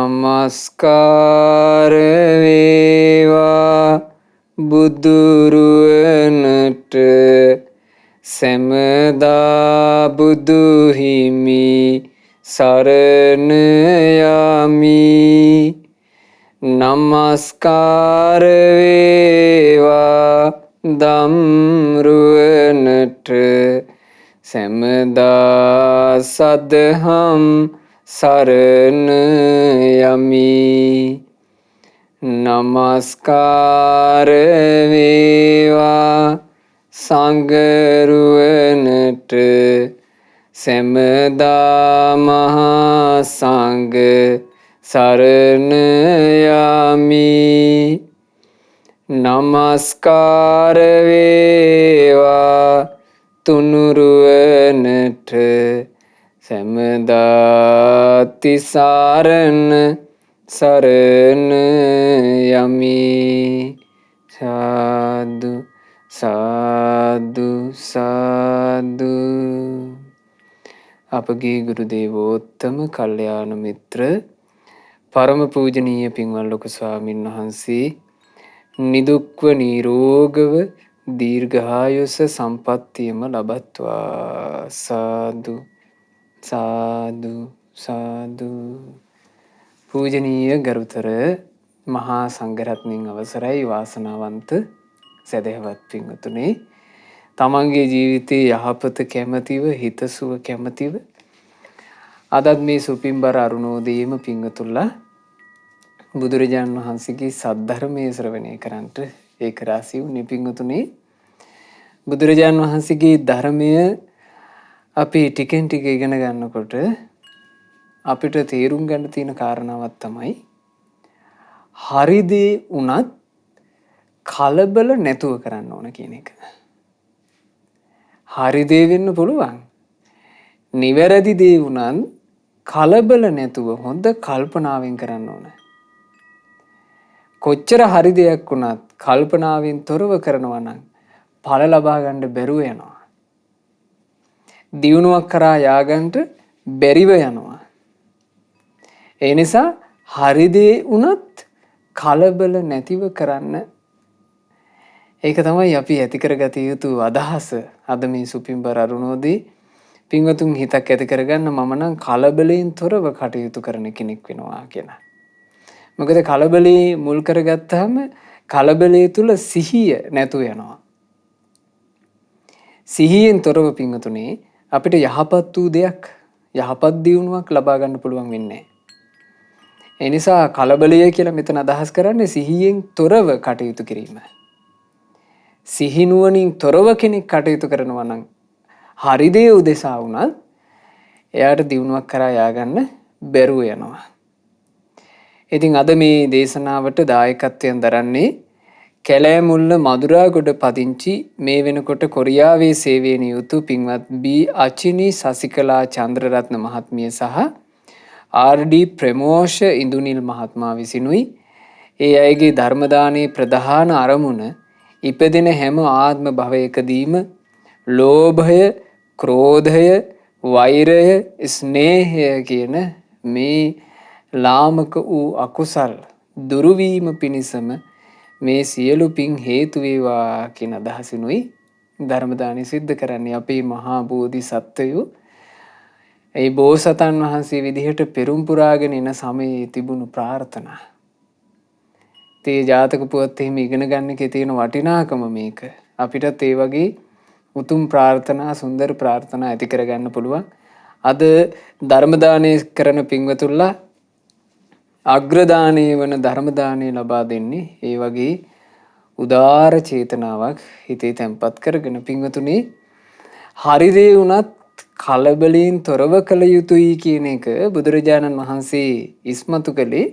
නමස්කාර වේවා බුදුරුවනට සැමදා බුදු හිමි සරණ යමි. නමස්කාර වේවා ධම්රුවනට සැමදා සදහම් සරණ යමි. නමස්කාර වේවා සංඝරුවනට සැමදා මහා සංඝ සරණ යමි. නමස්කාර වේවා තුනුරුවනට සැමදා තිසරණ සරණ යමි. සාදු සාදු සාදු. අපගේ ගුරු දේවෝත්තම කල්යාණ මිත්‍ර පරම පූජනීය පින්වත් ලොකු ස්වාමීන් වහන්සේ නිදුක්ව නිරෝගව දීර්ඝායුෂ සම්පන්නියම ලබත්වා. සාදු සාදු සාදු. පූජනීය ගරුතර මහා සංඝරත්නයන් අවසරයි වාසනාවන්ත සදහවත් පින්වතුනි, තමන්ගේ ජීවිතයේ යහපත කැමැතිව හිතසුව කැමැතිව අදත් මේ සුපින්බර අරුණෝදයේම පින්වතුන්ලා බුදුරජාණන් වහන්සේගේ සද්ධර්මයේ ශ්‍රවණය කරන්නට ඒක රාසී වුණේ. පින්වතුනි, බුදුරජාණන් වහන්සේගේ ධර්මය අපි ටිකෙන් ටික ඉගෙන ගන්නකොට අපිට තේරුම් ගන්න තියෙන කාරණාවක් තමයි හරි දේ වුණත් කලබල නැතුව කරන්න ඕන කියන එක. හරි දේ වෙන්න පුළුවන්. නිවැරදි දේ වුණත් කලබල නැතුව හොඳ කල්පනාවෙන් කරන්න ඕන. කොච්චර හරි දෙයක් වුණත් කල්පනාවෙන් තොරව කරනවා නම් ඵල ලබා ගන්න බැරුව යනවා. දියුණුවක් කරා යාගන්ට බැරිව යනවා. ඒ නිසා හරි දේ වුණත් කලබල නැතිව කරන්න. ඒක තමයි අපි ඇති කරගත යුතු අදහස. අද මේ සුපින්බර අරුණෝදී පින්වතුන් හිතක් ඇති කරගන්න මම නම් කලබලයෙන් තොරව කටයුතු කරන කෙනෙක් වෙනවා කියලා. මොකද කලබලේ මුල් කරගත්තාම කලබලයේ තුල සිහිය නැතු වෙනවා. සිහියෙන් තොරව පින්වතුනේ අපිට යහපත් වූ දෙයක්, යහපත් දියුණුවක් ලබා ගන්න පුළුවන් වෙන්නේ නැහැ. ඒ නිසා කලබලය කියලා මෙතන අදහස් කරන්නේ සිහියෙන් තොරව කටයුතු කිරීම. සිහිනුවණින් තොරව කෙනෙක් කටයුතු කරනවා නම් හරි දේ උදෙසා වුණත් එයාට දියුණුවක් කරා යාගන්න බැරුව යනවා. ඉතින් අද මේ දේශනාවට දායකත්වයෙන් දරන්නේ කැලෑමුල්ල මදුරාගොඩ පදිංචි මේ වෙනකොට කොරියාවේ සේවයේ නියුතු පින්වත් බී අචිනි සසිකලා චන්ද්‍රරත්න මහත්මිය සහ ආර්.ඩී. ප්‍රමෝෂ ඉඳුනිල් මහත්මයා විසිනුයි. ඒ අයගේ ධර්ම දානයේ ප්‍රධාන අරමුණ ඉපදෙන හැම ආත්ම භවයකදීම ලෝභය, ක්‍රෝධය, වෛරය, ස්නේහය කියන මේ ලාමක වූ අකුසල් දුරු වීම පිණිසම මේ සියලු පින් හේතු වේවා කියන අදහසිනුයි ධර්ම දානය සිද්ධ කරන්නේ. අපේ මහා බෝධිසත්වයෝ ඒ බෝසතන් වහන්සේ විදිහට පෙරම් පුරාගෙන එන සමයේ තිබුණු ප්‍රාර්ථනා. තේ ජාතක පුවත් එහෙම ඉගෙන ගන්න එකේ තියෙන වටිනාකම මේක. අපිටත් ඒ වගේ උතුම් ප්‍රාර්ථනා, සුන්දර ප්‍රාර්ථනා ඇති කරගන්න පුළුවන්. අද ධර්ම දානය කරන පින්වතුන්ලා අග්‍රදානයේ වන ධර්ම දානය ලබා දෙන්නේ ඒ වගේ උදාර චේතනාවක් හිතේ තැන්පත් කරගෙන. පින්වතුනි, හරි දේ වුණත් කලබලයෙන් තොරව කළ යුතුයි කියන එක බුදුරජාණන් වහන්සේ ඉස්මතු කළේ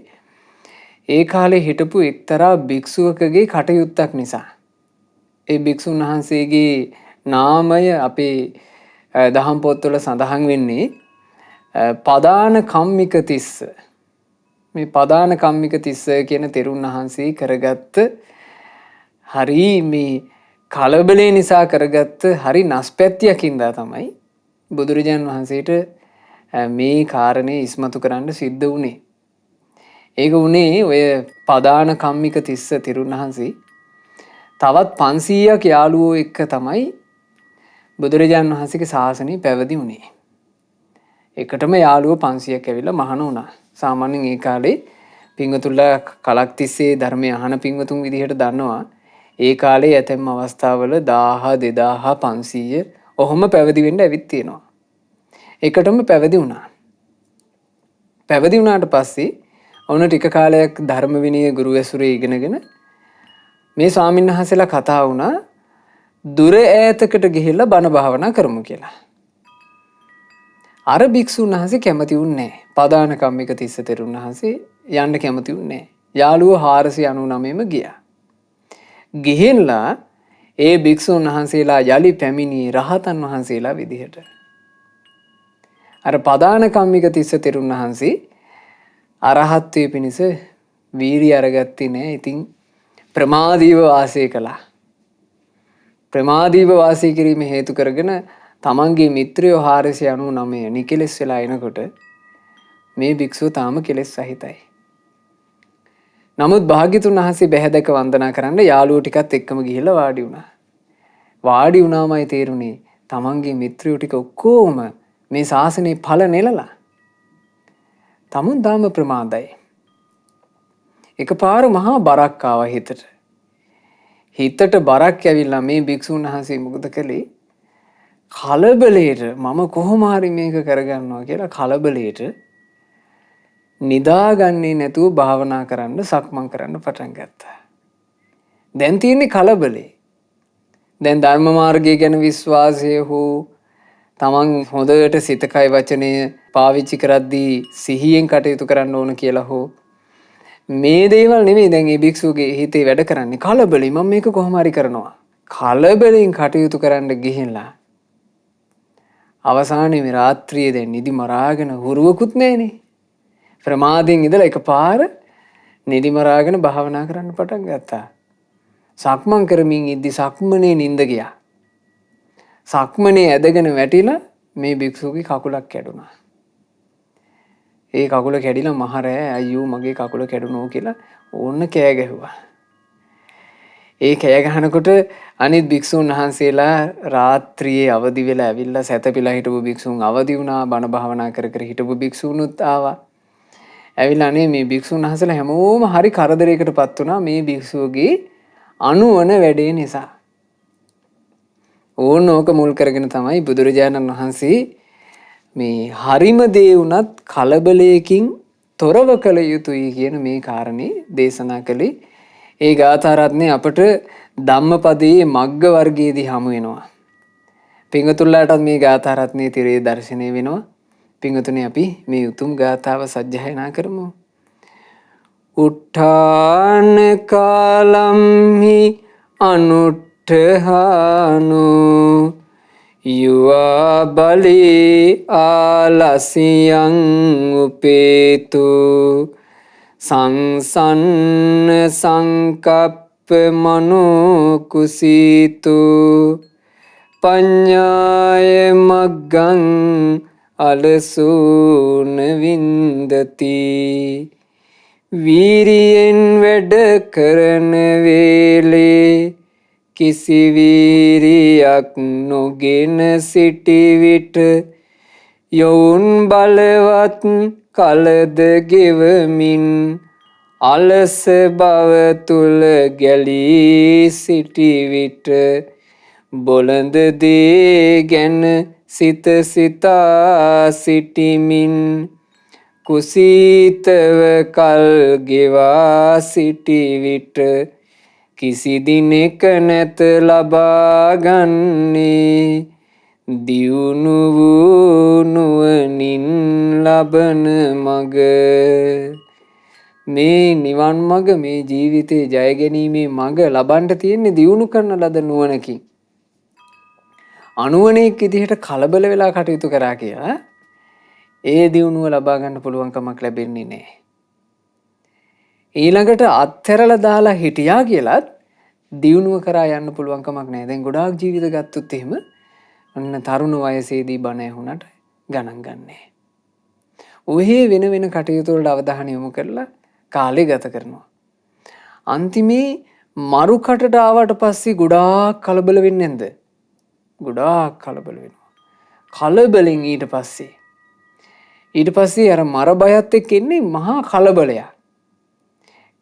ඒ කාලේ හිටපු එක්තරා භික්ෂුවකගේ කටයුත්තක් නිසා. ඒ භික්ෂුන් වහන්සේගේ නාමය අපේ දහම් පොත්වල සඳහන් වෙන්නේ පදාන කම්මික තිස්ස. මේ පදාන කම්මික තිස්ස කියන තෙරුන් වහන්සේ කරගත්ත හරි මේ කලබලේ නිසා කරගත්ත හරි නස්පැත්තියකින්දා තමයි බුදුරජාණන් වහන්සේට මේ කාරණේ ඉස්මතු කරන්න සිද්ධ වුණේ. ඒක උනේ ඔය පදාන කම්මික තිස්ස තෙරුන් වහන්සේ තවත් 500ක් යාළුවෝ එක්ක තමයි බුදුරජාණන් වහන්සේගේ ශාසනය පැවති වුණේ. එකටම යාළුවෝ 500ක් ඇවිල්ලා මහාන වුණා. සාමාන්‍යයෙන් ඒ කාලේ පින්වතුන්ලා කලක් තිස්සේ ධර්මය අහන පින්වතුන් විදිහට දන්නවා. ඒ කාලේ ඇතැම් අවස්ථාවල 1000 2500 ඔහොම පැවිදි වෙන්න ඇවිත් තියෙනවා. එකටම පැවිදි වුණා. පැවිදි වුණාට පස්සේ ඔන්න ටික කාලයක් ධර්ම විනය ගුරු ඇසුරේ ඉගෙනගෙන මේ ස්වාමීන් වහන්සේලා කතා වුණා දුර ඈතකට ගිහිල්ලා බණ භාවනා කරමු කියලා. අර භික්ෂුන් වහන්සේ කැමති වුණේ නැහැ. පදාන කම්මික තිස්ස තෙරුන් වහන්සේ යන්න කැමති වුණේ නැහැ. යාළුවෝ 499ම ගියා. ගිහිල්ලා ඒ භික්ෂුන් වහන්සේලා යලි පැමිණි රහතන් වහන්සේලා විදිහට. අර පදාන කම්මික තිස්ස තෙරුන් වහන්සේ අරහත්ත්වයේ පිණිස වීරිය අරගත්තේ නැහැ. ඉතින් ප්‍රමාදීව වාසය කළා. ප්‍රමාදීව වාසය කිරීම හේතු කරගෙන තමන්ගේ මිත්‍රයෝ 499 නිකලෙස් වෙලා එනකොට මේ භික්ෂුව තාම කෙලෙස් සහිතයි. නමුත් භාග්‍යතුන් වහන්සේ බැහැදක වන්දනා කරන්න යාළුවෝ ටිකත් එක්කම ගිහිල්ලා වාඩි වුණා. වාඩි වුණාමයි තේරුණේ තමන්ගේ මිත්‍රයෝ ටික ඔක්කොම මේ ශාසනයේ ඵල නෙලලා. තමුන් දාම ප්‍රමාදයි. එකපාර මහා බරක් ආවා හිතට. හිතට බරක් ඇවිල්ලා මේ භික්ෂුන් වහන්සේ මොකද කළේ? කලබලයට මම කොහොම හරි මේක කරගන්නවා කියලා කලබලයට නිදාගන්නේ නැතුව භාවනා කරන්න සක්මන් කරන්න පටන් ගත්තා. දැන් තියෙන්නේ කලබලේ. දැන් ධර්ම මාර්ගය ගැන විශ්වාසය හෝ තමන් හොඳට සිත කය වචනය පාවිච්චි කරද්දී සිහියෙන් කටයුතු කරන්න ඕන කියලා හෝ මේ දේවල් නෙමෙයි දැන් මේ භික්ෂුවගේ හිතේ වැඩ කරන්නේ. කලබලෙ මම මේක කොහොම හරි කරනවා. කලබලෙන් කටයුතු කරන්න ගිහිල්ලා අවසානයේ මේ රාත්‍රියේ දැන් නිදි මරාගෙන හුරුවකුත් නැහනේ. ප්‍රමාදයෙන් ඉඳලා එකපාර නිදි මරාගෙන භාවනා කරන්න පටන් ගත්තා. සක්මන් කරමින් ඉද්දි සක්මනේ නිින්ද ගියා. සක්මනේ ඇදගෙන වැටිලා මේ භික්ෂුවගේ කකුලක් කැඩුනා. ඒ කකුල කැඩිලා මහරෑ අයියෝ මගේ කකුල කැඩුනෝ කියලා ඕන්න කෑ ගැහුවා. ඒ කෑ ගහනකොට අනිත් භික්ෂුන් වහන්සේලා රාත්‍රියේ අවදි වෙලා ඇවිල්ලා සැතපීලා හිටපු භික්ෂුන් අවදි වුණා. බණ භාවනා කර කර හිටපු භික්ෂුනුත් ආවා. ඇවිල්ලා අනේ මේ භික්ෂුන් වහන්සේලා හැමෝම හරි කරදරයකටපත් වුණා මේ භික්ෂුවගේ අනුවන වැඩේ නිසා. ඕක මුල් කරගෙන තමයි බුදුරජාණන් වහන්සේ මේ හරිම දේ වුණත් කලබලයකින් තොරව කළ යුතුයි කියන මේ කාරණේ දේශනා කළේ. ඒ ගාථා රත්නේ අපට ධම්මපදයේ මග්ග වර්ගයේදී හමු වෙනවා. පිංගුතුල්ලාටත් මේ ගාථා රත්නේ තිරේ දර්ශනය වෙනවා. පිංගුතුනේ අපි මේ උතුම් ගාථාව සජ්ජායනා කරමු. උට්ඨාන කාලම්හි අනුට්ඨහානු යුවා බලී ආලසියං උපේතු සංසන්න සංකප්ප මනෝ කුසීතු පඤ්ඤාය මග්ගං අලසූන වින්දති වීරියෙන් වැඩ කරන වේලේ කිසි වීරියක් නොගෙන සිටි විට යොවුන් බලවත් කලද ගෙවමින් අලස බව තුල ගැලී සිටි විට බොළඳ දේ ගැන සිත සිතා සිටිමින් කුසීතව කල් ගෙවා සිටි විට කිසි දිනෙක නැත ලබා ගන්නේ දියුණු වූ නුවණින් ලබන මග. මේ නිවන් මග මේ ජීවිතේ ජය ගැනීමේ මග ලබන්න තියෙන්නේ දියුණු කරන ලද නුවණකින්. අනුවණෙක් විදිහට කලබල වෙලා කටයුතු කරා කියලා ඒ දියුණුව ලබා ගන්න පුළුවන් කමක් ලැබෙන්නේ නැහැ. ඊළඟට අත්හැරලා දාලා හිටියා කියලත් දියුණුව කරා යන්න පුළුවන් කමක් නැහැ. දැන් ගොඩාක් ජීවිත ගත්තොත් එහෙම අන්න තරුණ වයසේදී බණ ඇහුණට ගණන් ගන්නෑ. ඔහේ වෙන වෙන කටයුතු වලට අවධානය යොමු කරලා කාලේ ගත කරනවා. අන්තිමේ මරුකටට ආවට පස්සේ ගොඩාක් කලබල වෙන්නේ නැද්ද? ගොඩාක් කලබල වෙනවා. කලබලෙන් ඊට පස්සේ අර මර බයත් එක්ක එන්නේ මහා කලබලයක්.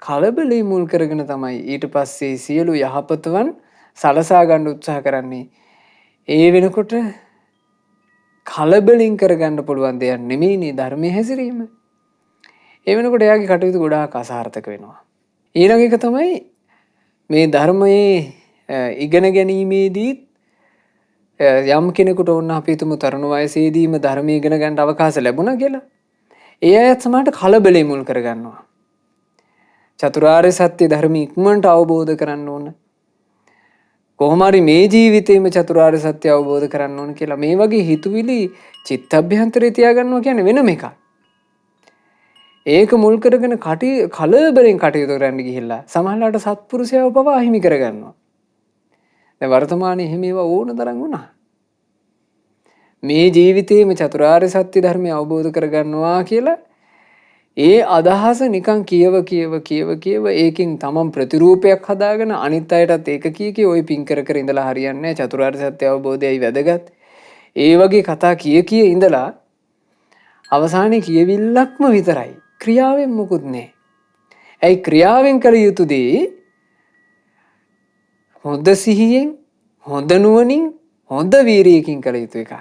කලබලේ මුල් කරගෙන තමයි ඊට පස්සේ සියලු යහපතවන් සලසා ගන්න උත්සාහ කරන්නේ. ඒ වෙනකොට කලබලින් කරගන්න පුළුවන් දෙයක් නෙමෙයිනේ ධර්මයේ හැසිරීම. ඒ වෙනකොට එයාගේ කටයුතු ගොඩාක් අසාර්ථක වෙනවා. ඊළඟ එක තමයි මේ ධර්මයේ ඉගෙන ගැනීමේදී යම් කෙනෙකුට ඕන අපි හිතමු තරුණ වයසේදීම ධර්මයේ ඉගෙන ගන්න අවකාශ ලැබුණා කියලා. ඒ අයත් සමහරට කලබලෙ මුල් කරගන්නවා. චතුරාර්ය සත්‍ය ධර්ම ඉක්මනට අවබෝධ කරන්න ඕන. කොහොම හරි මේ ජීවිතේම චතුරාර්ය සත්‍ය අවබෝධ කරන්න ඕන කියලා මේ වගේ හිතුවිලි චිත්තඅභ්‍යන්තරේ තියාගන්නවා කියන්නේ වෙනම එකක්. ඒක මුල් කරගෙන කලබලෙන් කටයුතු කරන්න ගිහිල්ලා සමහරවිට සත්පුරුෂයව පවා අහිමි කරගන්නවා. දැන් වර්තමානයේ එහෙම ඒවා ඕන තරම් වුණා. මේ ජීවිතේම චතුරාර්ය සත්‍ය ධර්මය අවබෝධ කරගන්නවා කියලා ඒ අදහස නිකන් කියව ඒකෙන් තමන් ප්‍රතිරූපයක් හදාගෙන අනිත් අයටත් ඒක කිය ඔය පින් කර ඉඳලා හරියන්නේ නැහැ. චතුරාර්ය සත්‍ය අවබෝධයයි වැදගත්. ඒ වගේ කතා කිය ඉඳලා අවසානයේ කියවිල්ලක්ම විතරයි. ක්‍රියාවෙන් මොකුත් නැහැ. ඇයි ක්‍රියාවෙන් කළ යුතු දේ හොඳ සිහියෙන්, හොඳ නුවණින්, හොඳ වීරියකින් කළ යුතු එක.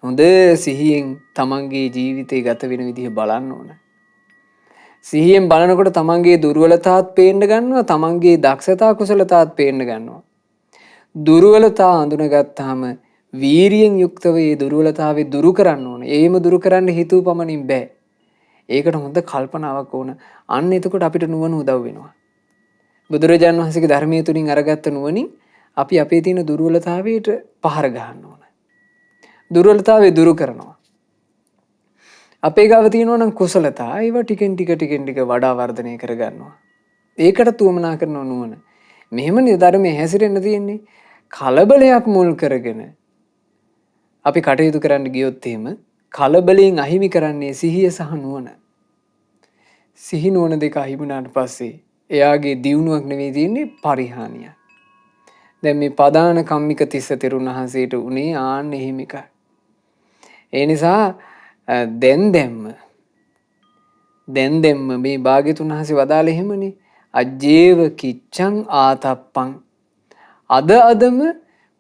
හොඳ සිහියෙන් තමන්ගේ ජීවිතේ ගත වෙන විදිහ බලන්න ඕන. සිහියෙන් බලනකොට තමන්ගේ දුර්වලතාවත් පේන්න ගන්නවා, තමන්ගේ දක්ෂතා කුසලතාවත් පේන්න ගන්නවා. දුර්වලතා අඳුනගත්තාම වීරියෙන් යුක්තව මේ දුර්වලතාවේ දුරු කරන්න ඕන. ඒම දුරු කරන්න හිතුව පමණින් බෑ. ඒකට හොඳ කල්පනාවක් ඕන. අන්න එතකොට අපිට නුවණ උදව් වෙනවා. බුදුරජාණන් වහන්සේගේ ධර්මයේ තුලින් අරගත්ත නුවණින් අපි අපේ තියෙන දුර්වලතාවයට පහර ගහන්න ඕන. දුර්වලතාවය දුරු කරනවා. අපේ ගාව තියෙනවා නම් කුසලතා ඒවා ටිකෙන් ටික වඩා වර්ධනය කරගන්නවා. ඒකට තුමනා කරන නුවණ. මෙහෙමනේ ධර්මයේ හැසිරෙන්න තියෙන්නේ. කලබලයක් මුල් කරගෙන අපි කටයුතු කරන්න ගියොත් එහෙම කලබලයෙන් අහිමි කරන්නේ සිහිය සහ නුවණ. සිහි නුවණ දෙක අහිමුණාට පස්සේ එයාගේ දියුණුවක් නෙවෙයි තියෙන්නේ පරිහානිය. දැන් මේ පදාන කම්මික තිස්ස තෙරුන් වහන්සේට උනේ ආන්න එහෙම එකයි. ඒ නිසා දැන් දැම්ම මේ භාග්‍යතුන් වහන්සේ වදාළ එහෙමනේ අජ්ජේව කිච්ඡං ආතප්පං අදම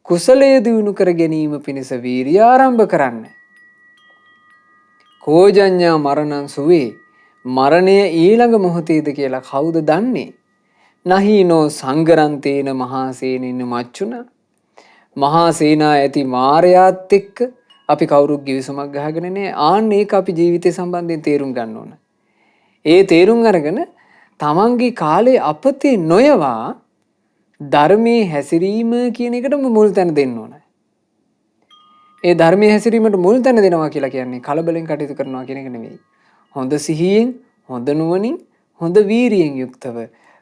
කුසලයේ දිනු කර ගැනීම පිණිස වීරිය ආරම්භ කරන්න. කෝජඤ්ඤා මරණං සුවේ මරණය ඊළඟ මොහොතේද කියලා කවුද දන්නේ? නහීනෝ සංගරන්තේන මහා සේනින මච්චුන මහා සේනා ඇති මාරයාත් එක්ක අපි කවුරුත් givisුමක් ගහගෙන නෑ. ආන්න ඒක අපි ජීවිතය සම්බන්ධයෙන් තේරුම් ගන්න ඕන. ඒ තේරුම් අරගෙන තමන්ගේ කාලේ අපතේ නොයවා ධර්මයේ හැසිරීම කියන එකටම මුල් තැන දෙන්න ඕන. ඒ ධර්මයේ හැසිරීමට මුල් තැන දෙනවා කියලා කියන්නේ කලබලෙන් කටයුතු කරනවා කියන එක නෙවෙයි. හොඳ සිහියෙන්, හොඳ නුවණින්, හොඳ වීරියෙන් යුක්තව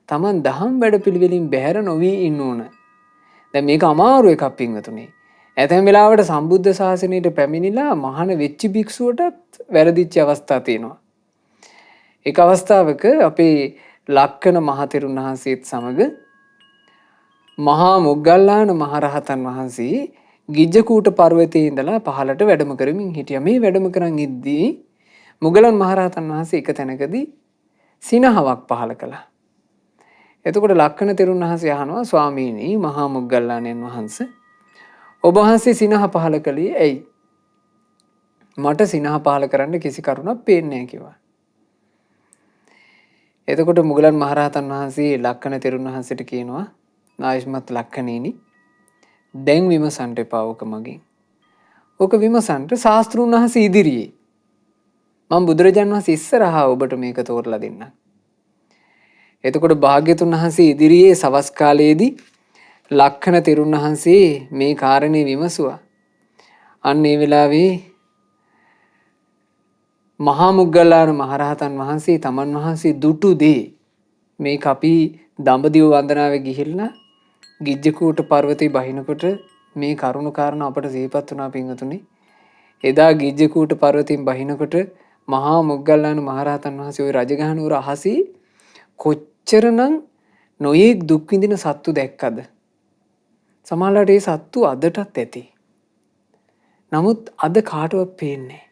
තමන් දහම් වැඩපිළිවෙලින් බැහැර නොවී ඉන්න ඕන. දැන් මේක අමාරු එකක් පින්වතුනි. ඇතැම් වෙලාවට සම්බුද්ධ ශාසනයට පැමිණිලා මහාන වෙච්ච භික්ෂුවටත් වැරදිච්ච අවස්ථා තියෙනවා. එක අවස්ථාවක අපේ ලක්කන මහතෙරුන් වහන්සේත් සමග මහා මොග්ගල්ලාන මහරහතන් වහන්සේ ගිජ්ජකූට පර්වතයේ ඉඳලා පහළට වැඩම කරමින් හිටියා. මේ වැඩම කරන් ඉද්දී මුගලන් මහරහතන් වහන්සේ එක තැනකදී සිනහවක් පහළ කළා. එතකොට ලක්කන තෙරුන් වහන්සේ අහනවා ස්වාමීනි මහා මොග්ගල්ලාණන් වහන්සේ ඔබ වහන්සේ සිනහ පහළ කළේ ඇයි? මට සිනහ පහළ කරන්න කිසි කරුණක් පේන්නේ නැහැ කිව්වා. එතකොට මුගලන් මහරහතන් වහන්සේ ලක්කන තෙරුන් වහන්සේට කියනවා ආයුෂ්මත් ලක්කනේනි දැන් විමසන්ට එපා ඔක මගෙන්. ඔක විමසන්ට ශාස්ත්‍රුන් වහන්සේ ඉදිරියේ මම බුදුරජාණන් වහන්සේ ඉස්සරහා ඔබට මේක තෝරලා දෙන්නම්. එතකොට භාග්‍යතුන් වහන්සේ ඉදිරියේ සවස් කාලයේදී ලක්කන තෙරුන් වහන්සේ මේ කාරණේ විමසුවා. අන්න ඒ වෙලාවේ මහා මුග්ගල්ලාන මහරහතන් වහන්සේ තමන් වහන්සේ දුටු දේ මේක අපි දඹදිව වන්දනාවේ ගිහිල්ලා ගිජ්ජකූට පර්වතේ බහිනකොට මේ කරුණු කාරණා අපට සිහිපත් වුණා පින්වතුනි. එදා ගිජ්ජකූට පර්වතයෙන් බහිනකොට මහා මොග්ගල්ලාන මහරහතන් වහන්සේ ওই රජගහනුවර අහසී කොච්චරනම් නොයෙක් දුක් විඳින සත්තු දැක්කද? සමහරවිට ඒ සත්තු අදටත් ඇති. නමුත් අද කාටවත් පේන්නේ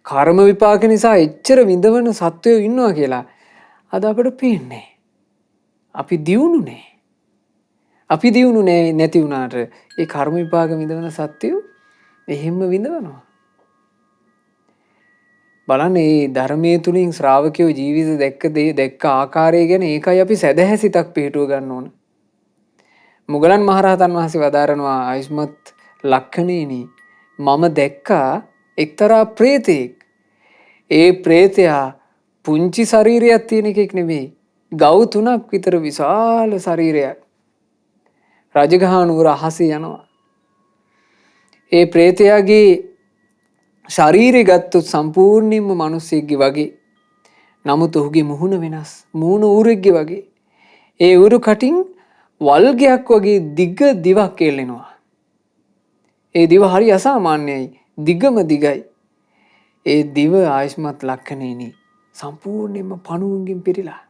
කර්ම විපාක නිසා එච්චර විඳවන සත්වයෝ ඉන්නවා කියලා අද අපිට පේන්නේ. අපි දියුණුනේ. අපි දියුණුනේ නැති වුණාට ඒ කර්ම විපාක විඳවන සත්වයෝ එහෙම්ම විඳවනවා. බලන්න මේ ධර්මයේ තුලින් ශ්‍රාවකයෝ ජීවිත දැක්ක ආකාරය ගැන ඒකයි අපි සැදැහැ සිතක් පිහිටුව ගන්න ඕන. මුගලන් මහරහතන් වහන්සේ වදාරනවා ආයුෂ්මත් ලක්ෂණේනි මම දැක්කා එක්තරා ප්‍රේතෙක්. ඒ ප්‍රේතයා පුංචි ශරීරයක් තියෙන එකෙක් නෙමෙයි. ගව් 3ක් විතර විශාල ශරීරයක්. රජගහනුවර අහසේ යනවා. ඒ ප්‍රේතයාගේ ශරීරය ගත්තොත් සම්පූර්ණයෙන්ම මිනිස්සෙක්ගේ වගේ. නමුත් ඔහුගේ මුහුණ වෙනස්. මුහුණ ඌරෙක්ගේ වගේ. ඒ ඌරු කටින් වල්ගයක් වගේ දිග දිවක් එල්ලෙනවා. ඒ දිව හරි අසාමාන්‍යයි. දිගම දිගයි. ඒ දිව ආයුෂ්මත් ලක්ෂණේනි සම්පූර්ණයෙන්ම පණුවකින් පිරීලා.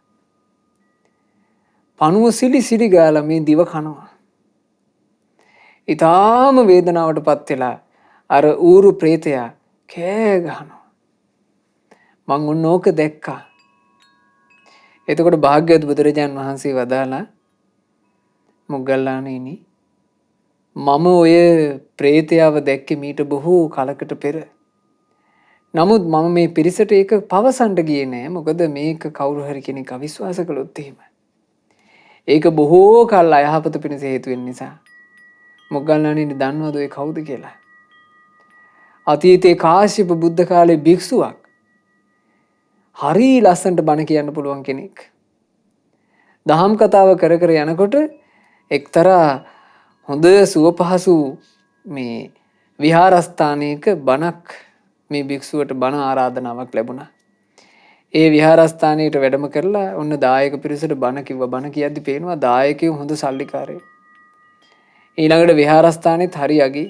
පණුව සිලි ගාලා මේ දිව කනවා. ඊටාම වේදනාවටපත් වෙලා අර ඌරු ප්‍රේතයා කෑ ගහනවා. මං ඔන්න ඕක දැක්කා. එතකොට භාග්‍යවත් බුදුරජාන් වහන්සේ වදාලා මොග්ගල්ලාණෙනි මම ඔය ප්‍රේතයාව දැක්කේ මීට බොහෝ කලකට පෙර. නමුත් මම මේ පිරිසට ඒක පවසන්න ගියේ නෑ. මොකද මේක කවුරු හරි කෙනෙක් අවිශ්වාස කළොත් එහෙම. ඒක බොහෝ කල් අයහපත පිණිස හේතු වෙන නිසා. මොග්ගල්ලාණෙනි දන්නවද ඔය කවුද කියලා? අතීතේ කාශ්‍යප බුද්ධ කාලේ භික්ෂුවක්. හරි ලස්සනට බණ කියන්න පුළුවන් කෙනෙක්. දහම් කතාව කර කර යනකොට එක්තරා හොඳ සුව පහසු මේ විහාරස්ථානයක බණක් මේ භික්ෂුවට බණ ආරාධනාවක් ලැබුණා. ඒ විහාරස්ථානයට වැඩම කරලා ඔන්න දායක පිරිසට බණ කිව්වා. බණ කියද්දි පේනවා දායකයෝ හොඳ සල්ලිකාරයෝ. ඊළඟට විහාරස්ථානෙත් හරි අගේ.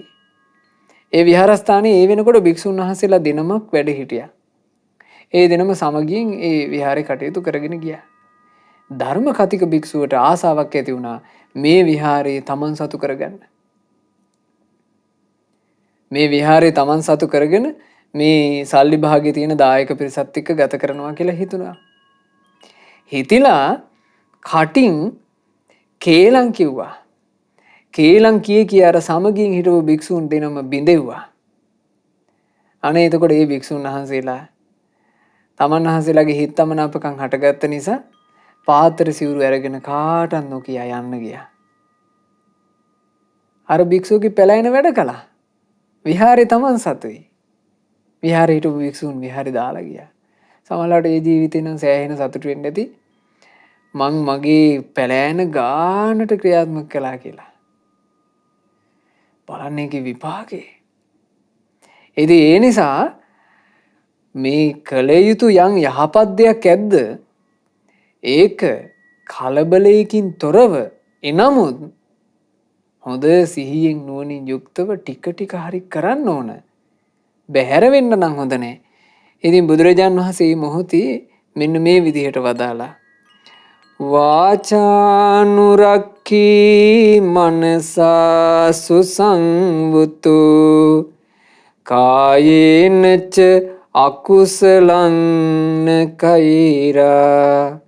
ඒ විහාරස්ථානයේ ඒ වෙනකොට භික්ෂුන් වහන්සේලා දිනමක් වැඩ හිටියා. ඒ දිනම සමගියෙන් ඒ විහාරේ කටයුතු කරගෙන ගියා. ධර්ම කතික භික්ෂුවට ආසාවක් ඇති වුණා මේ විහාරේ තමන් සතු කරගන්න. මේ විහාරේ තමන් සතු කරගෙන මේ සල්ලි භාගයේ තියෙන දායක පිරිසත් එක්ක ගත කරනවා කියලා හිතුණා. හිතිලා කටින් කේලම් කිව්වා. කේලම් කිය අර සමගියෙන් හිටපු භික්ෂුන් දෙනම බිඳෙව්වා. අනේ එතකොට මේ භික්ෂුන් වහන්සේලා තමන් වහන්සේලාගේ හිතමනාපකම් හටගත්ත නිසා පාත්‍ර සිවුරු අරගෙන කාටවත් නොකිය යන්න ගියා. අර භික්ෂුවගේ පැලැයින වැඩ කළා. විහාරේ තමන් සතුයි. විහාරේ හිටපු භික්ෂුන් විහාරේ දාලා ගියා. සමහරවිට ඒ ජීවිතේ නම් සෑහෙන සතුටු වෙන්න ඇති. මං මගේ පැලැයින ගානට ක්‍රියාත්මක කළා කියලා. බලන්න ඒකේ විපාකේ. ඉතින් ඒ නිසා මේ කළ යුතු යම් යහපත් දෙයක් ඇද්ද ඒක කලබලයකින් තොරව එනමුත් හොඳ සිහියෙන් නුවණින් යුක්තව ටික ටික හරි කරන්න ඕන. බැහැර වෙන්න නම් හොඳ නෑ. ඉතින් බුදුරජාන් වහන්සේ මේ මොහොතේ මෙන්න මේ විදිහට වදාලා වාචානුරක්ඛී මනසා සුසංවුතු කායේනච අකුසලං කෛරා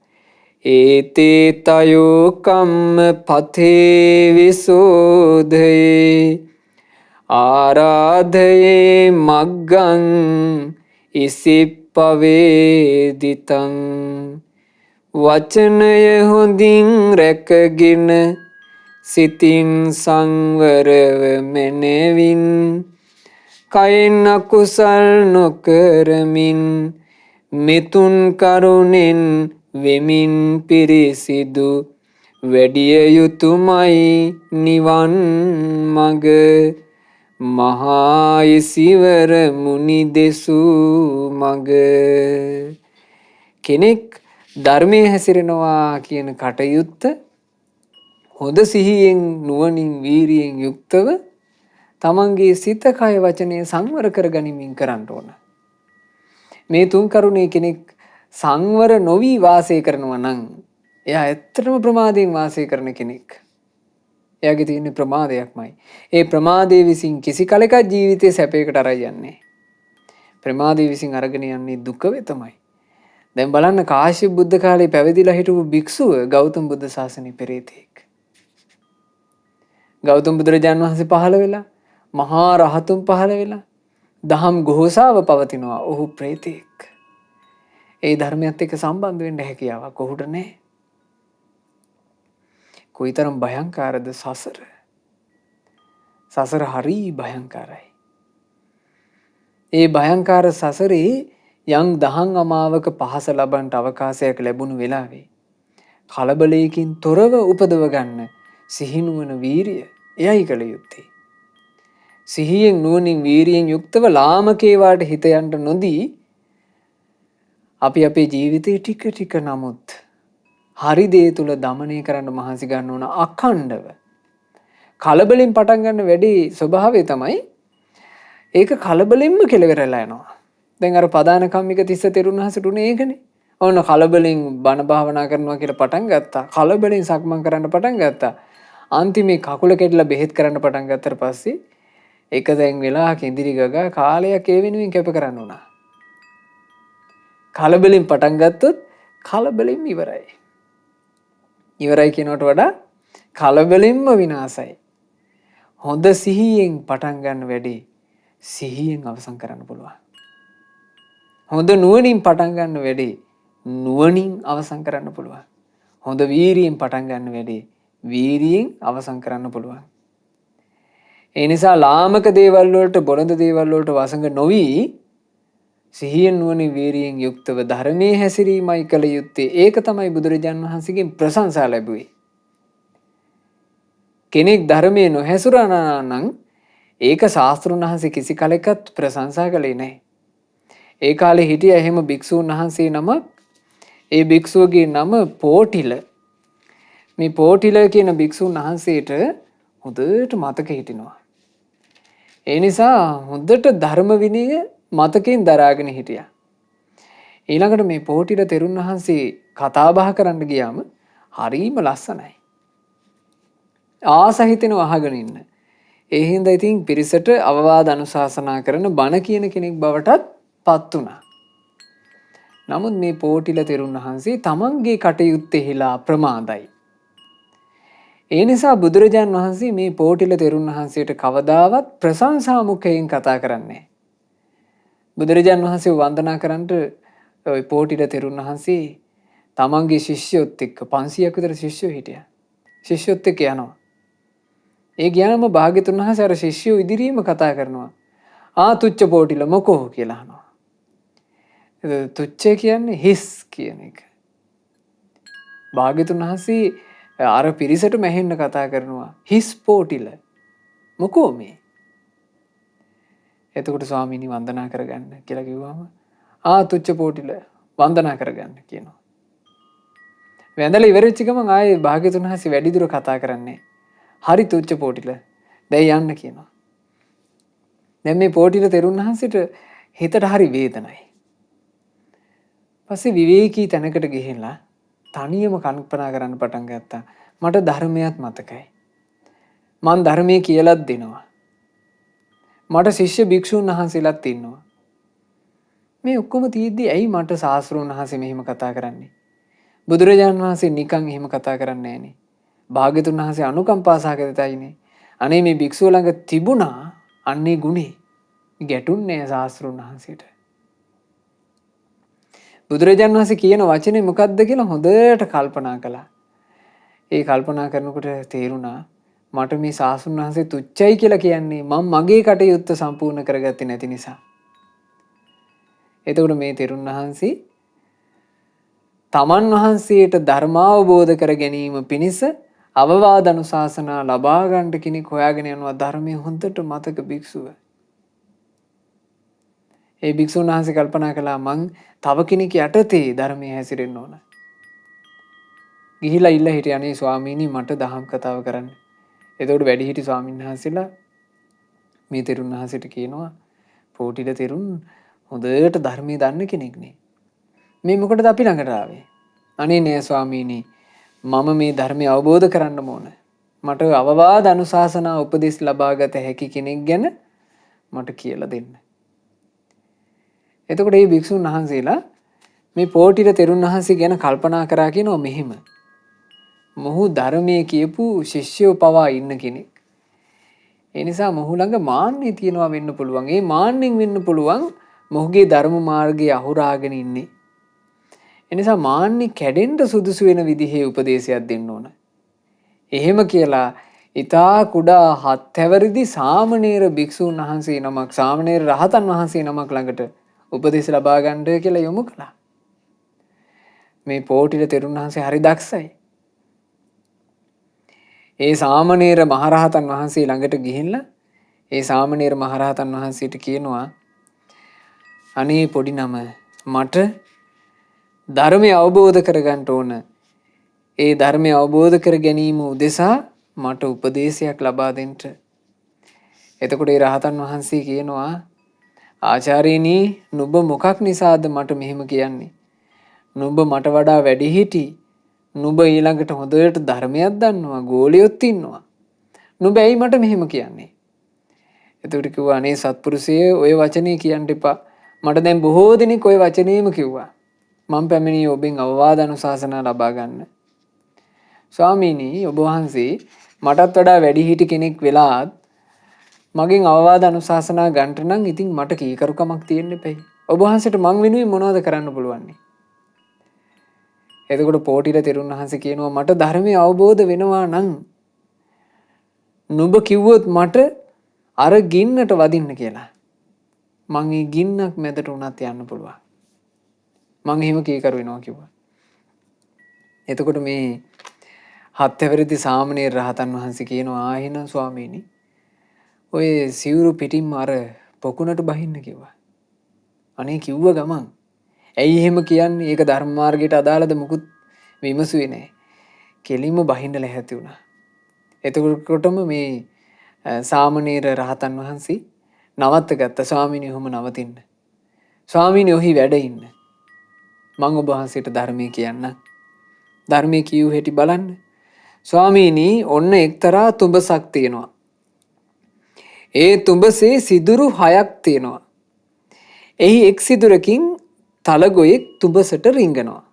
ඒතේ තයෝ කම්ම පතේ විසෝධේ ආරාධයේ මග්ගං ඉසිප්පවේදිතං වචනය හොඳින් රැකගෙන සිතින් සංවරව මෙනෙවින් කයින් අකුසල් නොකරමින් මෙතුන් කරුණෙන් වෙමින් පිරිසිදු වැඩිය යුතුයමයි නිවන් මඟ මහා ඉසිවර මුනි දෙසූ මඟ. කෙනෙක් ධර්මයේ හැසිරෙනවා කියන කටයුත්ත හොඳ සිහියෙන් නුවණින් වීරියෙන් යුක්තව තමන්ගේ සිත කය වචනය සංවර කර ගනිමින් කරන්න ඕන. මේ තුන් කරුණේ කෙනෙක් සංවර නොවි වාසය කරනවා නම් එයා ඇත්තටම ප්‍රමාදයෙන් වාසය කරන කෙනෙක්. එයාගේ තියෙන ප්‍රමාදයක්මයි. ඒ ප්‍රමාදයේ විසින් කිසි කලක ජීවිතේ සැපයකට අරයි යන්නේ. ප්‍රමාදයේ විසින් අරගෙන යන්නේ දුක වෙතමයි. දැන් බලන්න කාශ්‍යප බුද්ධ කාලේ පැවිදිලා හිටපු භික්ෂුව ගෞතම බුද්ධ ශාසනයේ පෙරේතෙක්. ගෞතම බුදුරජාණන් වහන්සේ පහළ වෙලා මහා රහතුන් පහළ වෙලා දහම් ගෝසාව පවතිනවා. ඔහු ප්‍රේතෙක්. ඒ ධර්මයත් එක්ක සම්බන්ධ වෙන්න හැකියාවක් ඔහුට නැහැ. කොයිතරම් භයංකාරද සසර. සසර හරි භයංකාරයි. ඒ භයංකාර සසරේ යම් දහං අමාවක පහස ලබන්නට අවකාශයක් ලැබුණු වෙලාවේ කලබලයකින් තොරව උපදව ගන්න සිහිනුවන වීරිය එයයි කළ යුත්තේ. සිහියෙන් නුවණින් වීරියෙන් යුක්තව ලාමකේවාට හිත යන්න නොදී අපි අපේ ජීවිතේ ටික ටික නමුත් හරි දේ තුල দমনය කරන්න මහන්සි ගන්න ඕන අඛණ්ඩව. කලබලෙන් පටන් ගන්න වැඩි ස්වභාවය තමයි ඒක කලබලෙන්ම කෙලවෙරලා යනවා. දැන් අර පදාන කම්මික තිස්ස තෙරුන් වහන්සේට උනේ ඒකනේ. ඕන කලබලෙන් බණ භාවනා කරනවා කියලා පටන් ගත්තා. කලබලෙන් සක්මන් කරන්න පටන් ගත්තා. අන්තිමේ කකුල කැඩලා බෙහෙත් කරන්න පටන් ගත්තට පස්සේ එක දැන් වෙලා කෙඳිරි ගගා කාලයක් ඒ වෙනුවෙන් කැප කරන්න උනා. කලබලෙන් පටන් ගත්තොත් කලබලෙන් ඉවරයි. ඉවරයි කියනවට වඩා කලබලෙන්ම විනාසයි. හොඳ සිහියෙන් පටන් ගන්න වැඩි සිහියෙන් අවසන් කරන්න පුළුවන්. හොඳ නුවණින් පටන් ගන්න වැඩි නුවණින් අවසන් කරන්න පුළුවන්. හොඳ වීරියෙන් පටන් ගන්න වැඩි වීරියෙන් අවසන් කරන්න පුළුවන්. ඒ නිසා ලාමක දේවල් වලට බොළඳ දේවල් වලට වසඟ නොවි සිහියෙන් නුවණින් වීරියෙන් යුක්තව ධර්මයේ හැසිරීමයි කළ යුත්තේ. ඒක තමයි බුදුරජාන් වහන්සේගෙන් ප්‍රශංසා ලැබුවේ. කෙනෙක් ධර්මයේ නොහැසිරනා නම් ඒක ශාස්ත්‍රුන් වහන්සේ කිසි කලෙකත් ප්‍රශංසා කළේ නැහැ. ඒ කාලේ හිටිය එහෙම භික්ෂූන් වහන්සේ නමක්. ඒ භික්ෂුවගේ නම පෝටිල. මේ පෝටිල කියන භික්ෂූන් වහන්සේට හොඳට මතක හිටිනවා. ඒ නිසා හොඳට ධර්ම විනය මතකයෙන් දරාගෙන හිටියා. ඊළඟට මේ පෝටිල තෙරුන් වහන්සේ කතා බහ කරන්න ගියාම හරිම ලස්සනයි. ආස හිතෙනවා අහගෙන ඉන්න. ඒ හින්දා ඉතින් පිරිසට අවවාද අනුශාසනා කරන බණ කියන කෙනෙක් බවටත් පත් වුණා. නමුත් මේ පෝටිල තෙරුන් වහන්සේ තමන්ගේ කටයුත්තේහිලා ප්‍රමාදයි. ඒ නිසා බුදුරජාන් වහන්සේ මේ පෝටිල තෙරුන් වහන්සේට කවදාවත් ප්‍රශංසා මුඛයෙන් කතා කරන්නේ. බුදුරජාන් වහන්සේ වන්දනා කරන්නට ওই පෝටිල තෙරුන් වහන්සේ තමන්ගේ ශිෂ්‍යයොත් එක්ක 500ක් විතර ශිෂ්‍යයෝ හිටියා. ශිෂ්‍යයොත් එක්ක යනවා. ඒ ගියාම භාග්‍යතුන් වහන්සේ අර ශිෂ්‍යයෝ ඉදිරියේම කතා කරනවා. තුච්ච පෝටිල මොකෝ කියලා අහනවා. තුච්ච කියන්නේ හිස් කියන එක. භාග්‍යතුන් වහන්සේ අර පිරිසට මැහෙන්න කතා කරනවා. හිස් පෝටිල මොකෝ මේ? එතකොට ස්වාමීනි වන්දනා කරගන්න කියලා කිව්වම තුච්ච පෝටිල වන්දනා කරගන්න කියනවා. වැඳලා ඉවරෙච්ච ගමන් ආයේ භාග්‍යතුන් වහන්සේ වැඩිදුර කතා කරන්නේ. හරි තුච්ච පෝටිල දැන් යන්න කියනවා. දැන් මේ පෝටිල තෙරුන් වහන්සේට හිතට හරි වේදනයි. පස්සේ විවේකී තැනකට ගිහිල්ලා තනියම කල්පනා කරන්න පටන් ගත්තා. මට ධර්මයක් මතකයි. මං ධර්මයේ කියලාත් දෙනවා. මට ශිෂ්‍ය භික්ෂුන් වහන්සේලාත් ඉන්නවා. මේ ඔක්කොම තියෙද්දි ඇයි මට ශාස්ත්‍රෝන් වහන්සේ මෙහෙම කතා කරන්නේ? බුදුරජාණන් වහන්සේ නිකන් එහෙම කතා කරන්නේ නැහනේ. භාග්‍යතුන් වහන්සේ අනුකම්පා සහගතයිනේ. අනේ මේ භික්ෂුව ළඟ තිබුණා අන්නේ ගුණේ. ගැටුන්නේ ශාස්ත්‍රෝන් වහන්සේට. බුදුරජාණන් වහන්සේ කියන වචනේ මොකක්ද කියලා හොඳට කල්පනා කළා. ඒ කල්පනා කරනකොට තේරුණා මට මේ ශාස්ත්‍රඥ වහන්සේ තුච්චයි කියලා කියන්නේ මම මගේ කටයුත්ත සම්පූර්ණ කරගත්තේ නැති නිසා. එතකොට මේ තෙරුන් වහන්සේ තමන් වහන්සේට ධර්මාවබෝධ කර ගැනීම පිණිස අවවාද අනුශාසනා ලබා ගන්නට කෙනෙක් හොයාගෙන යනවා ධර්මයේ හොඳට මතක භික්ෂුව. ඒ භික්ෂුන් වහන්සේ කල්පනා කළා මං තව කෙනෙක් යටතේ ධර්මයේ හැසිරෙන්න ඕන. ගිහිලා ඉල්ල හිටියා අනේ ස්වාමීනි මට දහම් කතාව කරන්න. එතකොට වැඩිහිටි ස්වාමීන් වහන්සේලා මේ තෙරුන් වහන්සේට කියනවා පෝටිල තෙරුන් හොඳට ධර්මයේ දන්න කෙනෙක්නේ. මේ මොකටද අපි ළඟට ආවේ? අනේ නෑ ස්වාමීනි මම මේ ධර්මය අවබෝධ කරන්න ඕන. මට අවවාද අනුශාසනා උපදෙස් ලබාගත හැකි කෙනෙක් ගැන මට කියලා දෙන්න. එතකොට මේ භික්ෂුන් වහන්සේලා මේ පෝටිල තෙරුන් වහන්සේ ගැන කල්පනා කරා කියනවා මෙහෙම. මොහු ධර්මයේ කියපු ශිෂ්‍යයෝ පවා ඉන්න කෙනෙක්. ඒ නිසා මොහු ළඟ මාන්නය තියෙනවා වෙන්න පුළුවන්. ඒ මාන්නෙන් වෙන්න පුළුවන් මොහුගේ ධර්ම මාර්ගයේ අහුරාගෙන ඉන්නේ. ඒ නිසා මාන්නේ කැඩෙන්න සුදුසු වෙන විදිහේ උපදේශයක් දෙන්න ඕන. එහෙම කියලා ඊතා කුඩා හත් හැවිරිදි සාමණේර භික්ෂුන් වහන්සේ නමක් සාමණේර රහතන් වහන්සේ නමක් ළඟට උපදේශ ලබා ගන්නට කියලා යොමු කළා. මේ පෝටිල තෙරුන් වහන්සේ හරි දක්ෂයි. ඒ සාමණේර මහරහතන් වහන්සේ ළඟට ගිහිල්ලා ඒ සාමණේර මහරහතන් වහන්සේට කියනවා අනේ පොඩි නම මට ධර්මය අවබෝධ කරගන්න ඕන. ඒ ධර්මය අවබෝධ කර ගැනීම උදෙසා මට උපදේශයක් ලබා දෙන්න. එතකොට ඒ රහතන් වහන්සේ කියනවා ආචාර්යනි නුඹ මොකක් නිසාද මට මෙහෙම කියන්නේ? නුඹ මට වඩා වැඩිහිටි. නුඹ ඊළඟට හොඳට ධර්මයක් දන්නවා. ගෝලියොත් ඉන්නවා. නුඹ ඇයි මට මෙහෙම කියන්නේ? එතකොට කිව්වා අනේ සත්පුරුෂයේ ඔය වචනේ කියන්න එපා. මට දැන් බොහෝ දෙනෙක් ඔය වචනේම කිව්වා. මම පැමිණි ඔබෙන් අවවාද අනුශාසනා ලබා ගන්න. ස්වාමීනි ඔබ වහන්සේ මටත් වඩා වැඩිහිටි කෙනෙක් වෙලාත් මගෙන් අවවාද අනුශාසනා ගන්නට නම් ඉතින් මට කීකරුකමක් තියෙන්න එපයි. ඔබ වහන්සේට මං වෙනුවෙන් මොනවද කරන්න පුළුවන්? එතකොට පෝටිල තෙරුන් වහන්සේ කියනවා මට ධර්මය අවබෝධ වෙනවා නම් නුඹ කිව්වොත් මට අර ගින්නට වදින්න කියලා. මං ඒ ගින්නක් මැදට උනත් යන්න පුළුවන්. මං එහෙම කීකරු වෙනවා කිව්වා. එතකොට මේ හත් හැවිරිදි සාමණේර රහතන් වහන්සේ කියනවා ආහිනම් ස්වාමීනි ඔය සිවුරු පිටින්ම අර පොකුණට බහින්න කිව්වා. අනේ කිව්ව ගමන් ඇයි එහෙම කියන්නේ? ඒක ධර්ම මාර්ගයට අදාළද මුකුත් විමසුවේ නැහැ. කෙලින්ම බහින්න ලැහැත්ති වුණා. එතකොටම මේ සාමණේර රහතන් වහන්සේ නවත්ත ගත්ත. ස්වාමීනි ඔහොම නවතින්න. ස්වාමීනි ඔහි වැඩ ඉන්න. මං ඔබ වහන්සේට ධර්මයේ කියන්න. ධර්මයේ කියූ හැටි බලන්න. ස්වාමීනි ඔන්න එක්තරා තුඹසක් තියෙනවා. ඒ තුඹසේ සිදුරු 6ක් තියෙනවා. එහි එක් සිදුරකින් තලගොයෙක් තුඹසට රිංගනවා.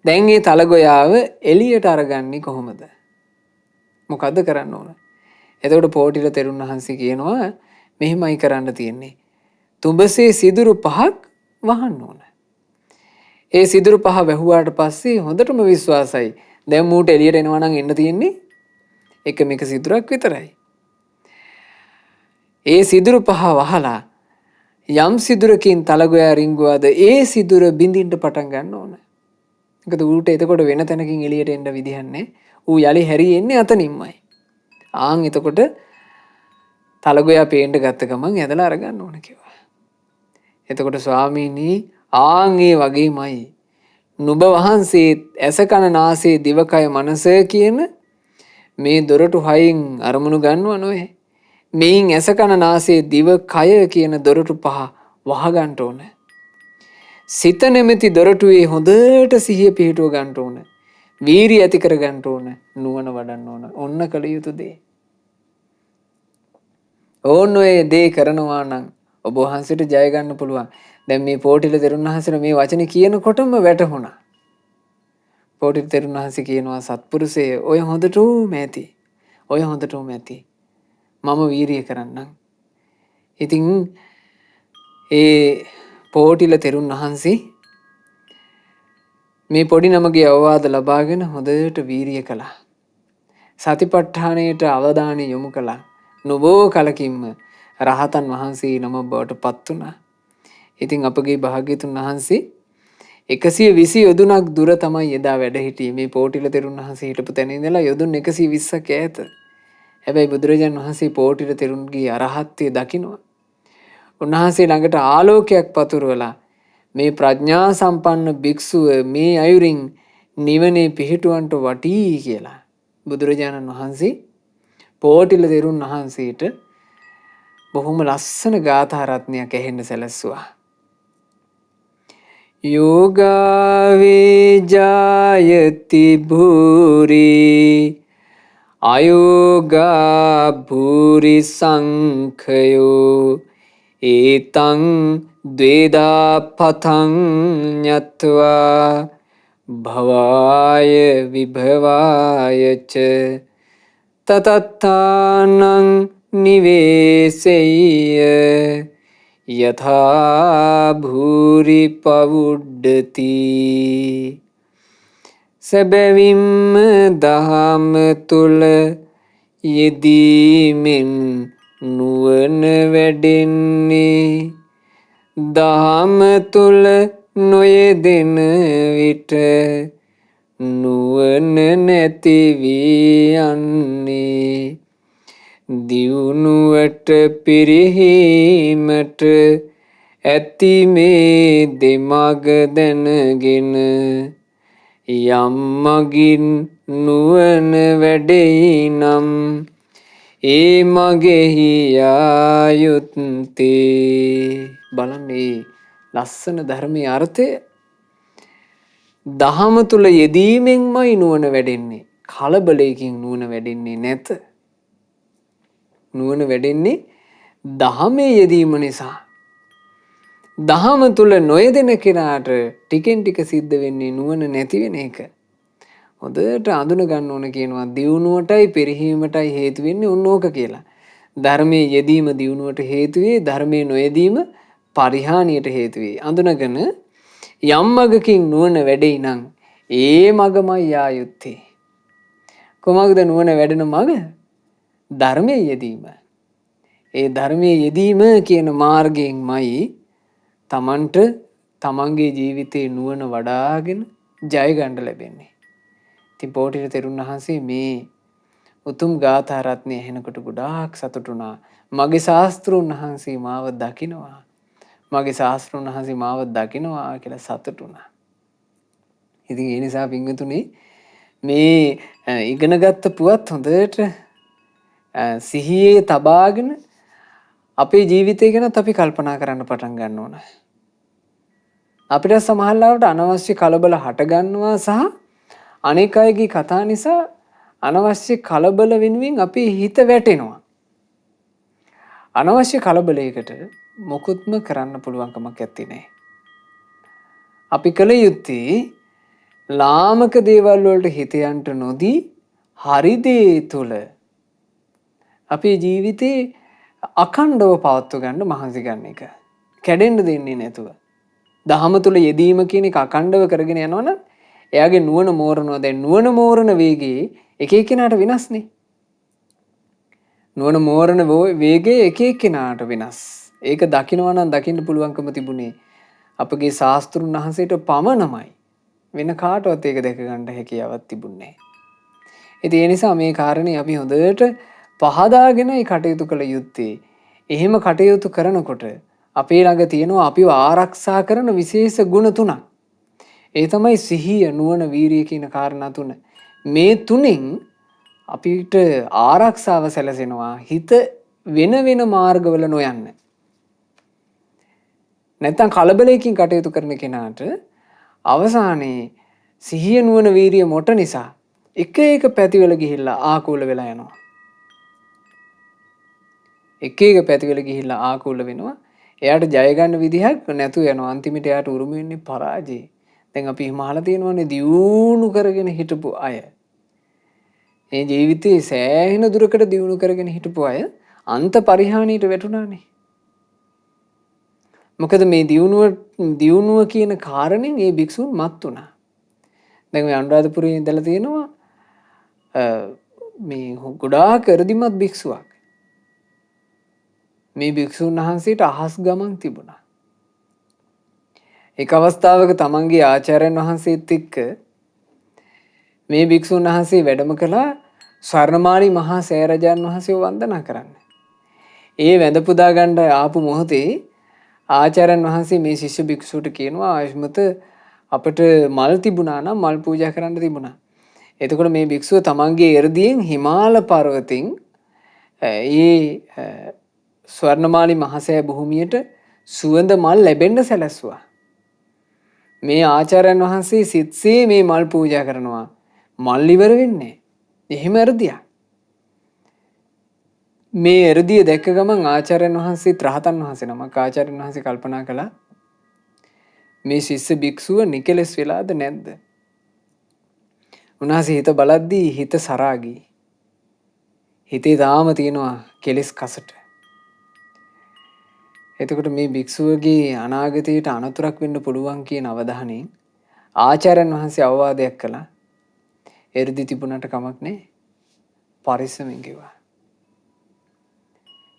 දැන් මේ තලගොයාව එළියට අරගන්නේ කොහොමද? මොකද්ද කරන්න ඕන? එතකොට පෝටිල තෙරුන් වහන්සේ කියනවා මෙහෙමයි කරන්න තියෙන්නේ. තුඹසේ සිදුරු 5ක් වහන්න ඕන. ඒ සිදුරු 5 වැහුවාට පස්සේ හොඳටම විශ්වාසයි. දැන් මූට එළියට එනවා නම් එන්න තියෙන්නේ එක මේක සිදුරක් විතරයි. ඒ සිදුරු 5 වහලා යම් සිදුරකින් තලගොයා රිංගුවාද ඒ සිදුර බිඳින්න පටන් ගන්න ඕන. මොකද ඌට එතකොට වෙන තැනකින් එළියට එන්න විදිහක් නැහැ. ඌ යලි හැරී එන්නේ අතනින්මයි. ආන් එතකොට තලගොයා පේන්න ගත්ත ගමන් ඇදලා අරගන්න ඕන කිව්වා. එතකොට ස්වාමීනි ආන් ඒ වගේමයි නුඹ වහන්සේ ඇස කන නාසය දිවකය මනස කියන මේ දොරටු 6න් අරමුණු ගන්නව නොවේ. මේන් ඇස කන නාසය දිව කය කියන දොරටු 5 වහගන්න ඕන. සිත නැමැති දොරටුවේ හොඳට සිහිය පිහිටුව ගන්න ඕන. වීරිය ඇති කර ගන්න ඕන. නුවණ වඩන්න ඕන. ඔන්න කළ යුතු දේ. ඕන ඔය දේ කරනවා නම් ඔබ වහන්සේට ජය ගන්න පුළුවන්. දැන් මේ පෝටිල තෙරුන් වහන්සේට මේ වචනේ කියනකොටම වැටහුණා. පෝටිල තෙරුන් වහන්සේ කියනවා සත්පුරුෂය ඔය හොඳටම ඇති. ඔය හොඳටම ඇති. මම වීරිය කරන්නම්. ඉතින් ඒ පෝටිල තෙරුන් වහන්සේ මේ පොඩි නමගේ අවවාද ලබාගෙන හොඳට වීරිය කළා. සතිපට්ඨානයට අවධානය යොමු කළා. නොබෝ කලකින්ම රහතන් වහන්සේ නම බවට පත් වුණා. ඉතින් අපගේ භාග්‍යතුන් වහන්සේ 120 යොදුනක් දුර තමයි එදා වැඩ හිටියේ. මේ පෝටිල තෙරුන් වහන්සේ හිටපු තැන ඉඳලා යොදුන් 120ක් ඈත. හැබැයි බුදුරජාණන් වහන්සේ පෝටිල තෙරුන්ගේ අරහත්ත්වය දකිනවා. උන්වහන්සේ ළඟට ආලෝකයක් පතුරවලා මේ ප්‍රඥා සම්පන්න භික්ෂුව මේ අයුරින් නිවනේ පිහිටුවන්ට වටී කියලා බුදුරජාණන් වහන්සේ පෝටිල තෙරුන් වහන්සේට බොහොම ලස්සන ගාථා රත්නයක් ඇහෙන්න සැලැස්සුවා. යෝගාවේ ජායති භූරි අයෝගා භූරි සංඛයෝ ඒතං ද්වේදා පතං ඤත්වා භවාය විභවායච තතත්තානං නිවේසෙය්‍ය යථා භූරි පවුඩ්ඩති. සැබැවින්ම දහම තුල යෙදීමෙන් නුවණ වැඩෙන්නේ දහම තුල නොයෙදෙන විට නුවණ නැති වී යන්නේ. දියුණුවට පිරිහීමට ඇති මේ දෙමග දැනගෙන යම් මගින් නුවණ වැඩෙයි නම් ඒ මගෙහි යා යුත්තේ. බලන්න මේ ලස්සන ධර්මයේ අර්ථය. දහම තුල යෙදීමෙන්මයි නුවණ වැඩෙන්නේ. කලබලයකින් නුවණ වැඩෙන්නේ නැත. නුවණ වැඩෙන්නේ දහමේ යෙදීම නිසා. දහම තුල නොයෙදෙන කෙනාට ටිකෙන් ටික සිද්ධ වෙන්නේ නුවණ නැති වෙන එක. හොඳට අඳුන ගන්න ඕන කියනවා දියුණුවටයි පිරිහීමටයි හේතු වෙන්නේ ඕක කියලා. ධර්මයේ යෙදීම දියුණුවට හේතු වේ, ධර්මයේ නොයෙදීම පරිහානියට හේතු වේ. අඳුනගෙන යම් මගකින් නුවණ වැඩෙයි නම් ඒ මගමයි යා යුත්තේ. කොහොමද නුවණ වැඩෙන මග? ධර්මයේ යෙදීම. ඒ ධර්මයේ යෙදීම කියන මාර්ගයෙන්මයි තමන්ට තමන්ගේ ජීවිතේ නුවණ වඩාගෙන ජය ගන්න ලැබෙන්නේ. ඉතින් පොටිර තෙරුන් වහන්සේ මේ උතුම් ගාථා රත්නය ඇහෙනකොට ගොඩාක් සතුටු වුණා. මගේ ශාස්ත්‍රුන් වහන්සේ මාව දකිනවා. මගේ ශාස්ත්‍රුන් වහන්සේ මාව දකිනවා කියලා සතුටු වුණා. ඉතින් ඒ නිසා පින්වතුනි මේ ඉගෙනගත්ත පුවත් හොඳට සිහියේ තබාගෙන අපේ ජීවිතය ගැන අපි කල්පනා කරන්න පටන් ගන්න ඕන. අපිට සමහරවිට අනවශ්‍ය කලබල හට ගන්නවා සහ අනෙක් අයගේ කතා නිසා අනවශ්‍ය කලබල වෙනුවෙන් අපේ හිත වැටෙනවා. අනවශ්‍ය කලබලයකට මොකුත්ම කරන්න පුළුවන්කමක් නැත්තේ නේ. අපි කල යුත්තේ ලාමක දේවල් වලට හිත යන්න නොදී හරි දේ තුල අපේ ජීවිතේ අඛණ්ඩව පවත්ව ගන්න මහන්සි ගන්න එක. කැඩෙන්න දෙන්නේ නැතුව. දහම තුල යෙදීම කියන එක අඛණ්ඩව කරගෙන යනවනම් එයාගේ නුවණ මෝරනවා. දැන් නුවණ මෝරන වේගයේ එක එක්කෙනාට වෙනස්නේ. නුවණ මෝරන වේගයේ එක එක්කෙනාට වෙනස්. ඒක දකිනවා නම් දකින්න පුළුවන්කම තිබුණේ අපගේ ශාස්ත්‍රුන් වහන්සේට පමණමයි. වෙන කාටවත් ඒක දැක ගන්න හැකියාවක් තිබුණේ නැහැ. ඉතින් ඒ නිසා මේ කාරණේ අපි හොඳට පහදාගෙනයි කටයුතු කළ යුත්තේ. එහෙම කටයුතු කරනකොට අපේ ළඟ තියෙනවා අපිව ආරක්ෂා කරන විශේෂ ගුණ තුනක්. ඒ තමයි සිහිය, නුවණ, වීරිය කියන කාරණා තුන. මේ තුنين අපිට ආරක්ෂාව සැලසෙනවා හිත වෙන වෙන මාර්ගවල නොයන්න. නැත්තම් කලබලයකින් කටයුතු කරන කෙනාට අවසානයේ සිහිය, නුවණ, වීරිය මොට නිසා එක එක පැතිවල ගිහිල්ලා ආකූල වෙලා යනවා. එක එක පැතිවල ගිහිල්ලා ආකූල වෙනවා. එයාට ජය ගන්න විදිහක් නැතු යනවා. අන්තිමට එයාට උරුම වෙන්නේ පරාජය. දැන් අපි හිමාලා තියෙනවානේ දියුණු කරගෙන හිටපු අය. මේ ජීවිතේ සෑහෙන දුරකට දියුණු කරගෙන හිටපු අය අන්ත පරිහානියට වැටුණානේ. මොකද මේ දියුණුව කියන කාරණෙන් මේ භික්ෂුන් මත් වුණා. දැන් මේ අනුරාධපුරයේ ඉඳලා තියෙනවා මේ ගොඩාක් එරදිමත් භික්ෂුවක්. මේ භික්ෂුන් වහන්සේට අහස් ගමන් තිබුණා. එක් අවස්ථාවක තමන්ගේ ආචාර්යයන් වහන්සේත් එක්ක මේ භික්ෂුන් වහන්සේ වැඩම කළා ස්වර්ණමාලී මහා සෑරජාන් වහන්සේව වන්දනා කරන්න. ඒ වැඳ පුදා ගන්න ආපු මොහොතේ ආචාර්යයන් වහන්සේ මේ ශිෂ්‍ය භික්ෂුවට කියනවා ආයුෂ්මත අපිට මල් තිබුණා නම් මල් පූජා කරන්න තිබුණා. එතකොට මේ භික්ෂුව තමන්ගේ එර්දියෙන් හිමාල පර්වතෙන් ඒ ස්වර්ණමාලි මහසෑ භූමියට සුවඳ මල් ලැබෙන්න සැලැස්සුවා. මේ ආචාර්යයන් වහන්සේ සිත්සේ මේ මල් පූජා කරනවා. මල් ඉවර වෙන්නේ. එහෙම එ르දියා. මේ එ르දිය දැක්ක ගමන් ආචාර්යයන් වහන්සේ රහතන් වහන්සේ නමක් ආචාර්යයන් වහන්සේ කල්පනා කළා මේ ශිෂ්‍ය භික්ෂුව නිකලස් වෙලාද නැද්ද? උන්වහන්සේ හිත බලද්දී හිත සරාගී. හිතේ තාම තියෙනවා කෙලස් කසට. එතකොට මේ භික්ෂුවගේ අනාගතයට අනතුරක් වෙන්න පුළුවන් කියන අවධානයෙන් ආචාර්යයන් වහන්සේ අවවාදයක් කළා. එ르දි තිබුණාට කමක් නැහැ. පරිස්සමින් ගෙවා.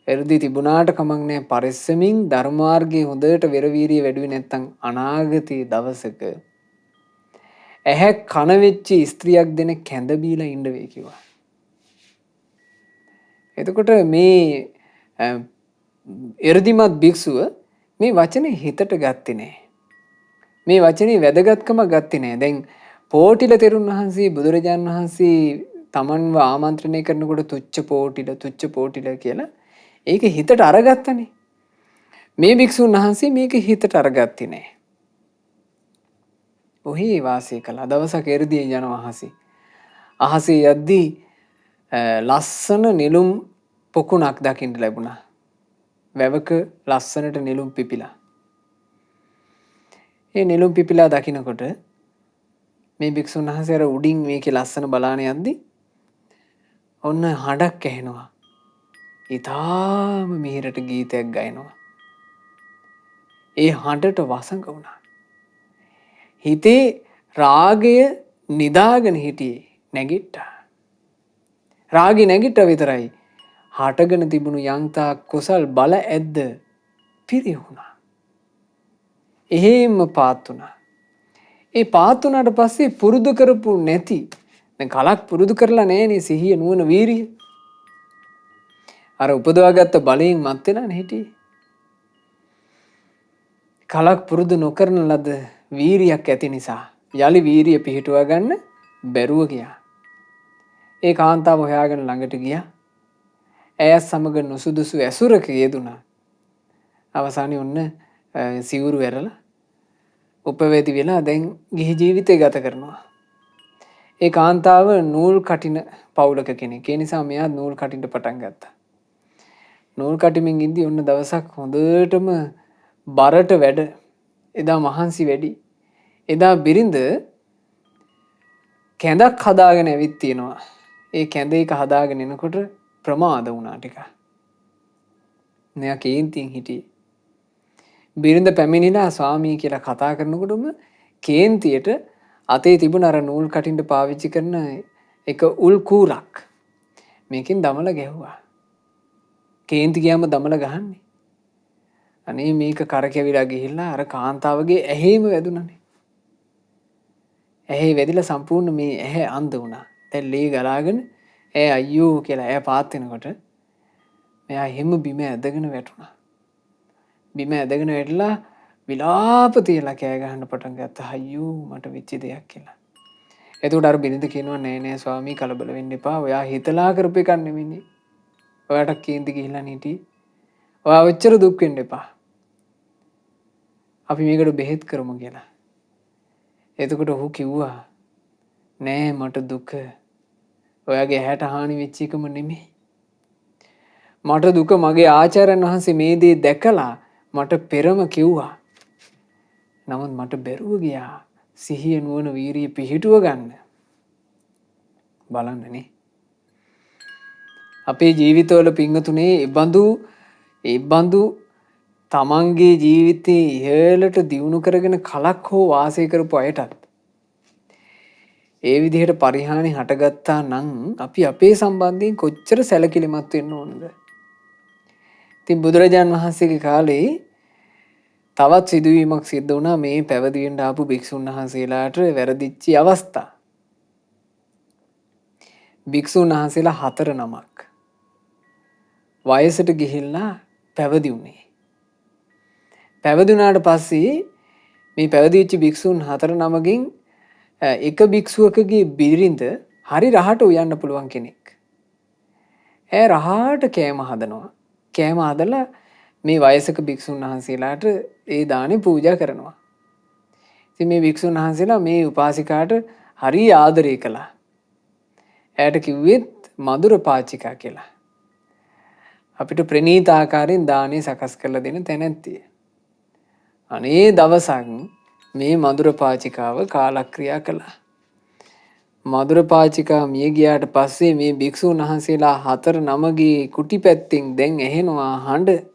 එ르දි තිබුණාට කමක් නැහැ. පරිස්සමින් ධර්ම මාර්ගයේ හොඳට වෙරවීරිය වැඩුවේ නැත්නම් අනාගතයේ දවසක ඇහැ කන වෙච්ච ස්ත්‍රියක් දෙන කැඳ බීලා ඉන්න වෙයි කිව්වා. එතකොට මේ එ르දිමත් භික්ෂුව මේ වචනේ හිතට ගත්තේ නැහැ. මේ වචනේ වැදගත්කම ගත්තේ නැහැ. දැන් පෝටිල තෙරුන් වහන්සේ බුදුරජාන් වහන්සේ තමන්ව ආමන්ත්‍රණය කරනකොට තුච්ච පෝටිල කියලා ඒක හිතට අරගත්තනේ. මේ භික්ෂුන් වහන්සේ මේක හිතට අරගත්තේ නැහැ. ඔහි වාසය කළා. දවසක් එ르දියෙන් යනවා අහසේ. අහසේ යද්දී ලස්සන නිලුම් පොකුණක් දකින්න ලැබුණා. වැවක ලස්සනට නිලුම් පිපිලා. ඒ නිලුම් පිපිලා දකින්නකොට මේ භික්ෂුන් වහන්සේ අර උඩින් මේකේ ලස්සන බලාන යද්දී ඔන්න හඬක් ඇහෙනවා. ඊටාම මිහිරට ගීතයක් ගයනවා. ඒ හඬට වසඟ වුණා. හිතේ රාගය නිදාගෙන හිටියේ නැගිට්ටා. රාගය නැගිට්ටා විතරයි. හටගෙන තිබුණු යන්තා කුසල් බල ඇද්ද පිරිහුණා. එහෙම පාත් වුණා. ඒ පාත් වුණාට පස්සේ පුරුදු කරපු නැති දැන් කලක් පුරුදු කරලා නැහැනේ සිහිය නුවණ වීරිය. අර උපදවාගත්ත බලයෙන් මත් වෙලානේ හිටියේ. කලක් පුරුදු නොකරන ලද වීරියක් ඇති නිසා යලි වීරිය පිහිටුවා ගන්න බැරුව ගියා. ඒ කාන්තාව හොයාගෙන ළඟට ගියා. ඇය සමග නුසුදුසු ඇසුරක යෙදුණා. අවසානයේ ඔන්න සිවුරු ඇරලා උපවේදි වෙලා දැන් ගිහි ජීවිතය ගත කරනවා. ඒ කාන්තාව නූල් කටින පවුලක කෙනෙක්. ඒ නිසා මෙයා නූල් කටින්න පටන් ගත්තා. නූල් කටිමින් ඉඳි ඔන්න දවසක් හොඳටම බරට වැඩ. එදා මහන්සි වැඩි. එදා බිරිඳ කැඳක් හදාගෙන ඇවිත් තියෙනවා. ඒ කැඳ එක හදාගෙන එනකොට ප්‍රමාද වුණා ටික. මෙයා කේන්තියෙන් හිටියේ. බිරිඳ පැමිණිලා ස්වාමී කියලා කතා කරනකොටම කේන්තියට අතේ තිබුණ අර නූල් කටින්න පාවිච්චි කරන එක උල් කූරක් මේකෙන් දමල ගැහුවා. කේන්ති ගියාම දමල ගහන්නේ. අනේ මේක කරකැවිලා ගිහිල්ලා අර කාන්තාවගේ ඇහෙම වැදුනනේ. ඇහි වැදිලා සම්පූර්ණ මේ ඇහැ අන්ධ වුණා. දැන් ලේ ගලාගෙන අයියෝ කියලා ඇය පාත් වෙනකොට මෙයා හැම බිම ඇදගෙන වැටුණා. බිම ඇදගෙන වැටලා විලාප තියලා කෑ ගහන්න පටන් ගත්තා. අයියෝ මට වෙච්ච දෙයක් කියලා. එතකොට අර බිරිඳ කියනවා නෑ නෑ ස්වාමී කලබල වෙන්න එපා. ඔයා හිතලා කරපු එකක් නෙමෙයි. ඔයාට කේන්ති ගිහිල්ලා හිටියේ. ඔයා ඔච්චර දුක් වෙන්න එපා. අපි මේකට බෙහෙත් කරමු කියලා. එතකොට ඔහු කිව්වා නෑ මට දුක ඔයාගේ ඇහැට හානි වෙච්ච එකම නෙමෙයි. මට දුක මගේ ආචාර්යයන් වහන්සේ මේ දේ දැකලා මට පෙරම කිව්වා. නමුත් මට බැරුව ගියා සිහිය නුවණ වීරිය පිහිටුව ගන්න. බලන්නනේ. අපේ ජීවිතවල පිංගතුනේ ඉබඳු තමන්ගේ ජීවිතේ ඉහළට දියුණු කරගෙන කලක් හෝ වාසය කරපු අයටත් ඒ විදිහට පරිහානි හටගත්තා නම් අපි අපේ සම්බන්ධයෙන් කොච්චර සැලකිලිමත් වෙන්න ඕනද? ඉතින් බුදුරජාන් වහන්සේගේ කාලේ තවත් සිදුවීමක් සිද්ධ වුණා මේ පැවිදි වෙන්න ආපු භික්ෂුන් වහන්සේලාට වැරදිච්ච අවස්ථා. භික්ෂුන් වහන්සේලා 4 නමක් වයසට ගිහිල්ලා පැවිදි වුණේ. පැවිදි වුණාට පස්සේ මේ පැවිදිච්ච භික්ෂුන් 4 නමකින් එක භික්ෂුවකගේ බිරිඳ හරි රහට උයන්න පුළුවන් කෙනෙක්. රහට කෑම හදනවා. කෑම හදලා මේ වයසක භික්ෂුන් වහන්සේලාට ඒ දානේ පූජා කරනවා. ඉතින් මේ භික්ෂුන් වහන්සේලා මේ උපාසිකාට හරි ආදරය කළා. ඇයට කිව්වෙත් මధుර පාචිකා කියලා. අපිට ප්‍රණීත ආකාරයෙන් දානේ සකස් කරලා දෙන තැනැත්තිය. අනේ දවසක් මේ මధుර පාචිකාව කාලක්‍රියා කළා. මధుර පාචිකා මිය ගියාට පස්සේ මේ භික්ෂුන් වහන්සේලා 4-9ගේ කුටි පැත්තෙන් දැන් ඇහෙනවා හඬ.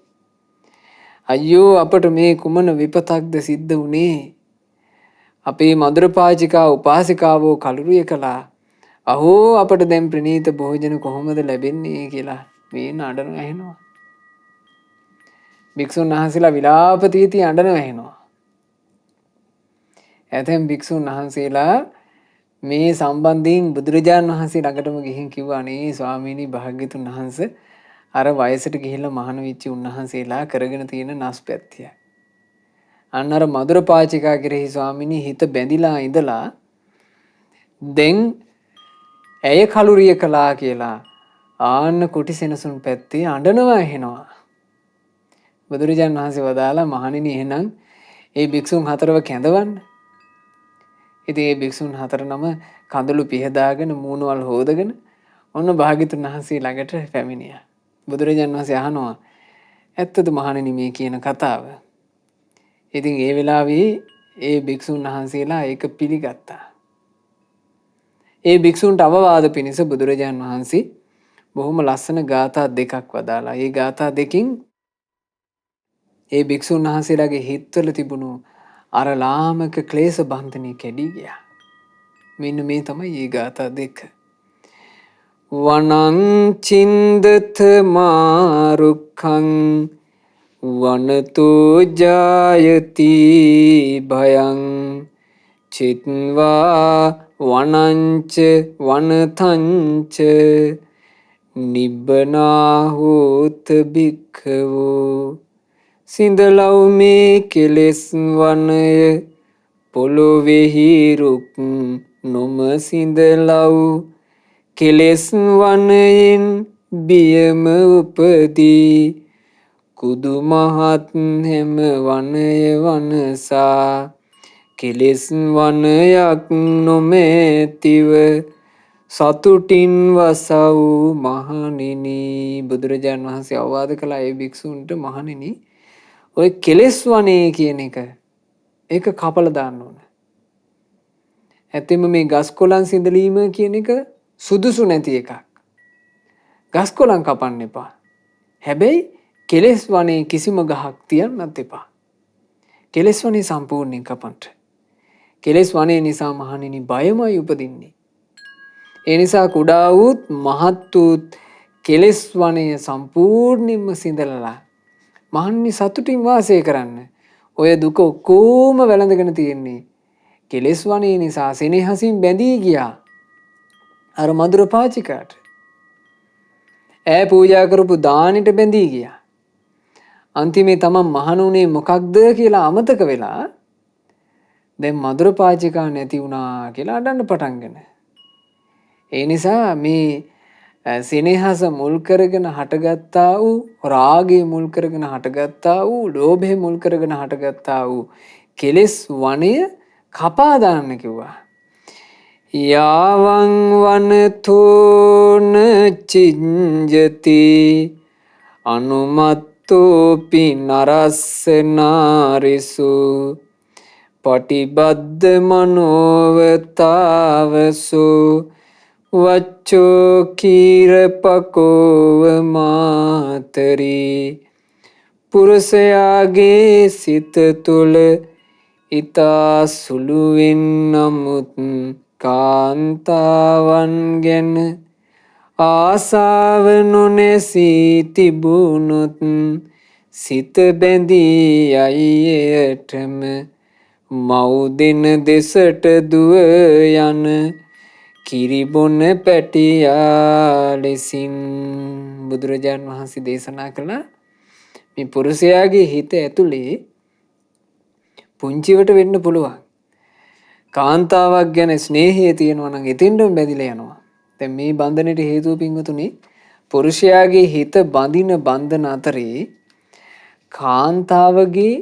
අයියෝ අපට මේ කුමන විපතක්ද සිද්ධ වුනේ? අපේ මధుර පාචිකා උපාසිකාවෝ කලුරිය කළා. අහෝ අපට දැන් ප්‍රණීත භෝජන කොහොමද ලැබෙන්නේ කියලා මේ නඩන ඇහෙනවා. භික්ෂුන් වහන්සේලා විලාප තීති අඬන ඇහෙනවා. ඇතැම් භික්ෂුන් වහන්සේලා මේ සම්බන්ධයෙන් බුදුරජාණන් වහන්සේ ළඟටම ගිහින් කිව්වා අනේ ස්වාමීනි භාග්‍යතුන් වහන්සේ අර වයසට ගිහිල්ලා මහාන වෙච්ච උන්වහන්සේලා කරගෙන තියෙන නස්පැත්තිය. අන්න අර මధుර පාචිකා කෙරෙහි ස්වාමීනි හිත බැඳිලා ඉඳලා දැන් ඇය කලුරිය කළා කියලා ආන්න කුටි සෙනසුන් පැත්තේ අඬනවා ඇහෙනවා. බුදුරජාණන් වහන්සේ වදාලා මහණෙනි එහෙනම් ඒ භික්ෂුන් 4ව කැඳවන්න. ඉතින් ඒ භික්ෂුන් 4 නම කඳුළු පිහදාගෙන මූණවල් හොදගෙන ඔන්න භාග්‍යතුන් වහන්සේ ළඟට පැමිණියා. බුදුරජාණන් වහන්සේ අහනවා ඇත්තද මහණෙනි මේ කියන කතාව? ඉතින් ඒ වෙලාවේ ඒ භික්ෂුන් වහන්සේලා ඒක පිළිගත්තා. ඒ භික්ෂුන්ට අවවාද පිණිස බුදුරජාණන් වහන්සේ බොහොම ලස්සන ගාථා දෙකක් වදාලා. ඒ ගාථා දෙකින් ඒ භික්ෂුන් වහන්සේලාගේ හිත්වල තිබුණු අර ලාමක ක්ලේශ බන්ධනේ කැඩී ගියා. මෙන්න මේ තමයි මේ ගාථා දෙක. වනං චින්දත මාරුක්ඛං වනතෝ ජායති භයං චිත්වා වනංච වනතංච නිබ්බනාහෝත භික්ඛවෝ සිඳලව් මේ කෙලෙස් වනය පොළොවෙහි රුක් නොම සිඳලව් කෙලෙස් වනයෙන් බියම උපදී කුදු මහත් හැම වනය වනසා කෙලෙස් වනයක් නොමැතිව සතුටින් වසව් මහණෙනි. බුදුරජාණන් වහන්සේ අවවාද කළා ඒ භික්ෂුන්ට මහණෙනි ඔය කෙලෙස් වනේ කියන එක ඒක කපලා දාන්න ඕන. ඇත්තෙම මේ ගස් කොළන් සිඳලීම කියන එක සුදුසු නැති එකක්. ගස් කොළන් කපන්න එපා. හැබැයි කෙලෙස් වනේ කිසිම ගහක් තියන්නත් එපා. කෙලෙස් වනේ සම්පූර්ණයෙන් කපන්න. කෙලෙස් වනේ නිසා මහණෙනි බයමයි උපදින්නේ. ඒ නිසා කුඩා වූත් මහත් වූත් කෙලෙස් වනය සම්පූර්ණයෙන්ම සිඳලලා මහණනි සතුටින් වාසය කරන්න. ඔය දුක ඔක්කොම වැළඳගෙන තියෙන්නේ කෙලෙස් වනේ නිසා. සෙනෙහසින් බැඳී ගියා අර මధుර පාචිකාට. ඈ පූජා කරපු දානෙට බැඳී ගියා. අන්තිමේ තමන් මහණුනේ මොකක්ද කියලා අමතක වෙලා දැන් මధుර පාචිකා නැති වුණා කියලා අඬන්න පටන්ගෙන. ඒ නිසා මේ සෙනෙහස මුල් කරගෙන හටගත්තා වූ රාගය මුල් කරගෙන හටගත්තා වූ ලෝභය මුල් කරගෙන හටගත්තා වූ කෙලෙස් වනය කපා දාන්න කිව්වා. යාවං වනතෝන චිඤ්ජති අනුමත්තෝපි නරස්ස නාරිසු පටිබද්ද මනෝවතාවසු වච්චෝ කීරපකෝව මාතරී. පුරුෂයාගේ සිත තුළ ඉතා සුළුවෙන් නමුත් කාන්තාවන් ගැන ආසාව නොනැසී තිබුණොත් සිත බැඳී අයියටම මව්දෙන දෙසට දුව යන කිරිබොන පැටියා ලෙසින්. බුදුරජාණන් වහන්සේ දේශනා කළා මේ පුරුෂයාගේ හිත ඇතුලේ පුංචිවට වෙන්න පුළුවන් කාන්තාවක් ගැන ස්නේහය තියෙනවා නම් එතෙන්ටම බැඳිලා යනවා. දැන් මේ බන්ධනෙට හේතුව පින්වතුනි පුරුෂයාගේ හිත බඳින බන්ධන අතරේ කාන්තාවගේ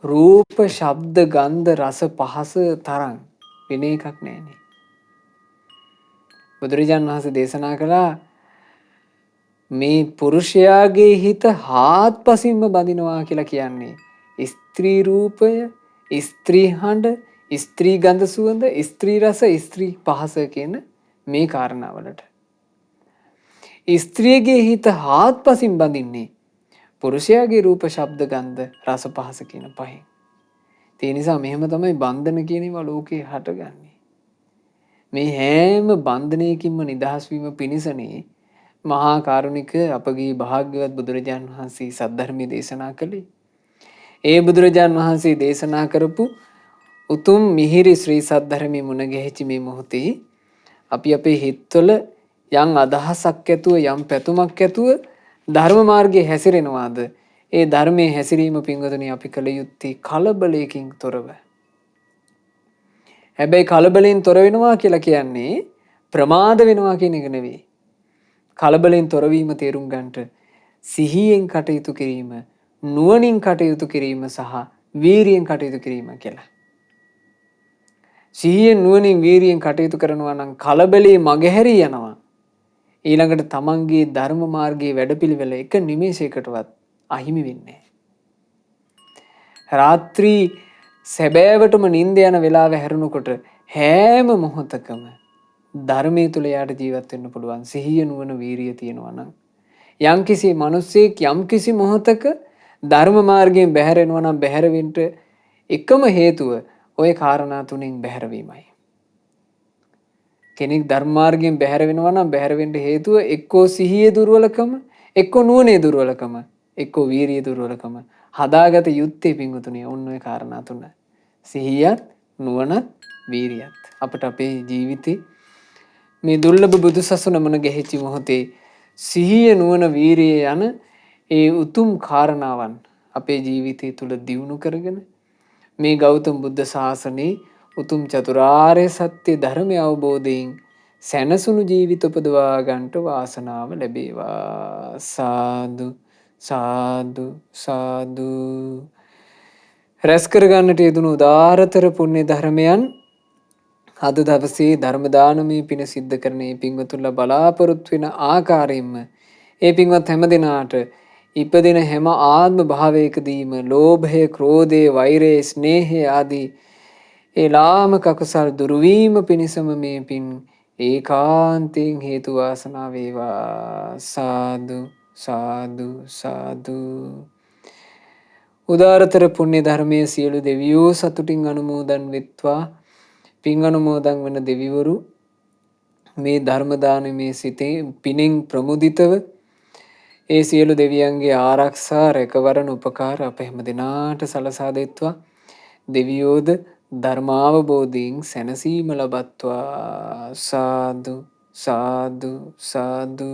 රූප, ශබ්ද, ගන්ධ, රස, පහස තරම් වෙන එකක් නැහැනේ. බුදුරජාණන් වහන්සේ දේශනා කළා මේ පුරුෂයාගේ හිත හාත්පසින්ම බඳිනවා කියලා කියන්නේ ස්ත්‍රී රූපය, ස්ත්‍රී හඬ, ස්ත්‍රී ගන්ධ සුවඳ, ස්ත්‍රී රස, ස්ත්‍රී පහස කියන මේ කාරණාවලට. ස්ත්‍රියගේ හිත හාත්පසින් බඳින්නේ පුරුෂයාගේ රූප, ශබ්ද, ගන්ධ, රස, පහස කියන පහෙන්. ඒ නිසා මෙහෙම තමයි බන්ධන කියන ඒවා ලෝකේ හටගන්නේ. මේ හැම බන්ධනයකින්ම නිදහස් වීම පිණිසනේ මහා කාරුණික අපගේ භාග්‍යවත් බුදුරජාන් වහන්සේ සද්ධර්මයේ දේශනා කළේ. ඒ බුදුරජාන් වහන්සේ දේශනා කරපු උතුම් මිහිරි ශ්‍රී සද්ධර්මයේ මුණ ගැහිච්ච මේ මොහොතේ අපි අපේ හිතවල යම් අදහසක් ඇතුව යම් පැතුමක් ඇතුව ධර්ම මාර්ගයේ හැසිරෙනවාද? ඒ ධර්මයේ හැසිරීම පින්වතුනි අපි කළ යුත්තේ කලබලයකින් තොරව. හැබැයි කලබලෙන් තොර වෙනවා කියලා කියන්නේ ප්‍රමාද වෙනවා කියන එක නෙවෙයි. කලබලෙන් තොරවීම තේරුම් ගන්නට සිහියෙන් කටයුතු කිරීම, නුවණින් කටයුතු කිරීම සහ වීරියෙන් කටයුතු කිරීම කියලා. සිහියෙන් නුවණින් වීරියෙන් කටයුතු කරනවා නම් කලබලේ මගහැරී යනවා. ඊළඟට තමන්ගේ ධර්ම මාර්ගයේ වැඩපිළිවෙල එක නිමේෂයකටවත් අහිමි වෙන්නේ නැහැ. රාත්‍රී සැබෑවටම නිින්ද යන වෙලාව හැරුණකොට හැම මොහොතකම ධර්මයේ තුල යාට ජීවත් වෙන්න පුළුවන් සිහිය නුවණ වීරිය තියෙනවා නම් යම්කිසි මිනිසෙක් යම්කිසි මොහොතක ධර්ම මාර්ගයෙන් බැහැර වෙනවා නම් බැහැර වෙන්න එකම හේතුව ওই කාරණා තුنين බැහැර වීමයි. කෙනෙක් ධර්ම මාර්ගයෙන් බැහැර වෙනවා නම් බැහැර වෙන්න හේතුව එක්කෝ සිහියේ දුර්වලකම, එක්කෝ නුවණේ දුර්වලකම, එක්කෝ වීරියේ දුර්වලකම. හදාගත යුත්තේ පින්වතුනි ඔන්න ඔය කාරණා තුන. සිහියත්, නුවණත්, වීරියත්. අපට අපේ ජීවිතේ මේ දුර්ලභ බුදුසසුන මුණ ගැහිච්ච මොහොතේ සිහිය, නුවණ, වීරිය යන ඒ උතුම් කාරණාවන් අපේ ජීවිතය තුල දියුණු කරගෙන මේ ගෞතම බුද්ධ ශාසනයේ උතුම් චතුරාර්ය සත්‍ය ධර්මය අවබෝධයෙන් සැනසුණු ජීවිත උපදවා ගන්නට වාසනාව ලැබේවා. සාදු සාදු සාදු. රැස් කර ගන්නට යෙදුණු උදාරතර පුණ්‍ය ධර්මයන් අද දවසේ ධර්ම දානමය පින සිද්ධ කරන මේ පින්වතුන්ලා බලාපොරොත්තු වෙන ආකාරයෙන්ම ඒ පින්වත් හැම දිනාට ඉපදින හැම ආත්ම භාවයකදීම ලෝභය, ක්‍රෝධය, වෛරය, ස්නේහය ආදී ඒ ලාමක අකුසල් දුරු වීම පිණිසම මේ පින් ඒකාන්තයෙන් හේතු වාසනා වේවා. සාදු සාදු සාදු. උදාරතර පුණ්‍ය ධර්මයේ සියලු දෙවියෝ සතුටින් අනුමෝදන් වෙත්වා. පින් අනුමෝදන් වන දෙවිවරු මේ ධර්ම දානමේ සිතේ පිනෙන් ප්‍රමුදිතව ඒ සියලු දෙවියන්ගේ ආරක්ෂා රැකවරණ උපකාර අප හැම දිනාට සලසා දෙත්වා. දෙවියෝද ධර්මාවබෝධයෙන් සැනසීම ලබත්වා. සාදු සාදු සාදු.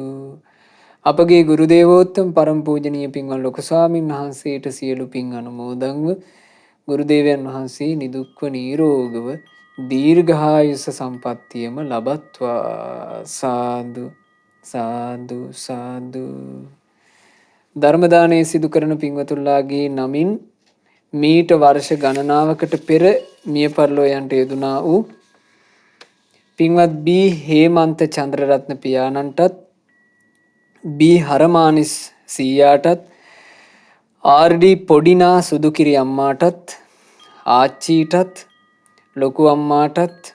අපගේ ගුරු දේවෝත්තම පරම පූජනීය පින්වත් ලොකු ස්වාමීන් වහන්සේට සියලු පින් අනුමෝදන්ව ගුරු දේවයන් වහන්සේ නිදුක්ව නිරෝගව දීර්ඝායුෂ සම්පන්නියම ලබත්වා. සාදු සාදු සාදු. ධර්ම දානය සිදු කරන පින්වතුන්ලාගේ නමින් මීට වර්ෂ ගණනාවකට පෙර මිය පරලෝ යන්ට යෙදුනා වූ පින්වත් බී හේමන්ත චන්ද්‍රරත්න පියාණන්ටත්, බී හරමානිස් සීයාටත්, ආර්.ඩී. පොඩිනා සුදුකිරි අම්මාටත්, ආච්චීටත්, ලොකු අම්මාටත්,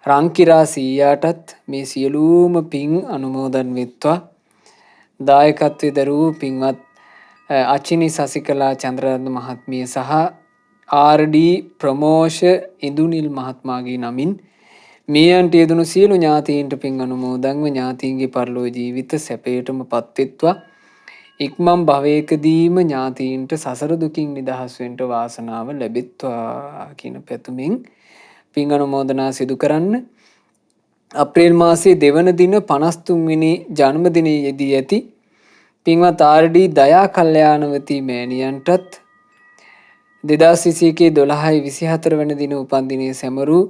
රංකිරා සීයාටත් මේ සියලුම පින් අනුමෝදන් වෙත්වා. දායකත්වයේ දරූ පින්වත් අචිනි සසිකලා චන්ද්‍රරත්න මහත්මිය සහ ආර්.ඩී. ප්‍රමෝෂ ඉඳුනිල් මහත්මයාගේ නමින් මේ අන්ට යෙදුණු සියලු ඥාතීන්ට පින් අනුමෝදන්ව ඥාතීන්ගේ පරලෝ ජීවිත සැපයටම පත්වෙත්වා. ඉක්මන් භවයකදීම ඥාතීන්ට සසර දුකින් නිදහස් වෙන්න වාසනාව ලැබෙත්වා කියන පැතුමින් පින් අනුමෝදනා සිදු කරන්න. අප්‍රේල් මාසයේ දෙවන දින 53 වෙනි ජන්මදිනයේ යෙදී ඇති පින්වත් ආර්.ඩී. දයා කල්යාණවති මෑණියන්ටත් 2021 12/24 වන දින උපන් දිනයේ සැමරූ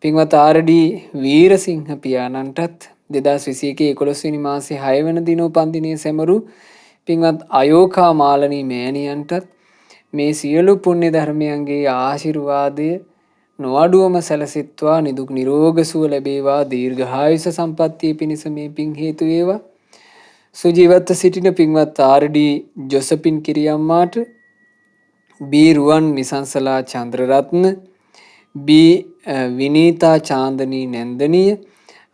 පින්වත් ආර්.ඩී. වීරසිංහ පියාණන්ටත් 2021 මාසේ 6 වෙනි දින උපන්දිනයේ සැමරු පින්වත් අයෝකා මාලනී මෑණියන්ටත් මේ සියලු පුණ්‍ය ධර්මයන්ගේ ආශිර්වාදය නොඅඩුවම සැලසෙත්වා නිදුක් නිරෝග සුව ලැබේවා දීර්ඝායුෂ සම්පන්නිය පිණිස මේ පින් හේතු වේවා. සුජීවත්ව සිටින පින්වත් ආර්.ඩී. ජොසපින් කිරියම්මාට බී රුවන් නිසංසලා චන්ද්‍රරත්න බී විනීතා චාන්දනී නැන්දනිය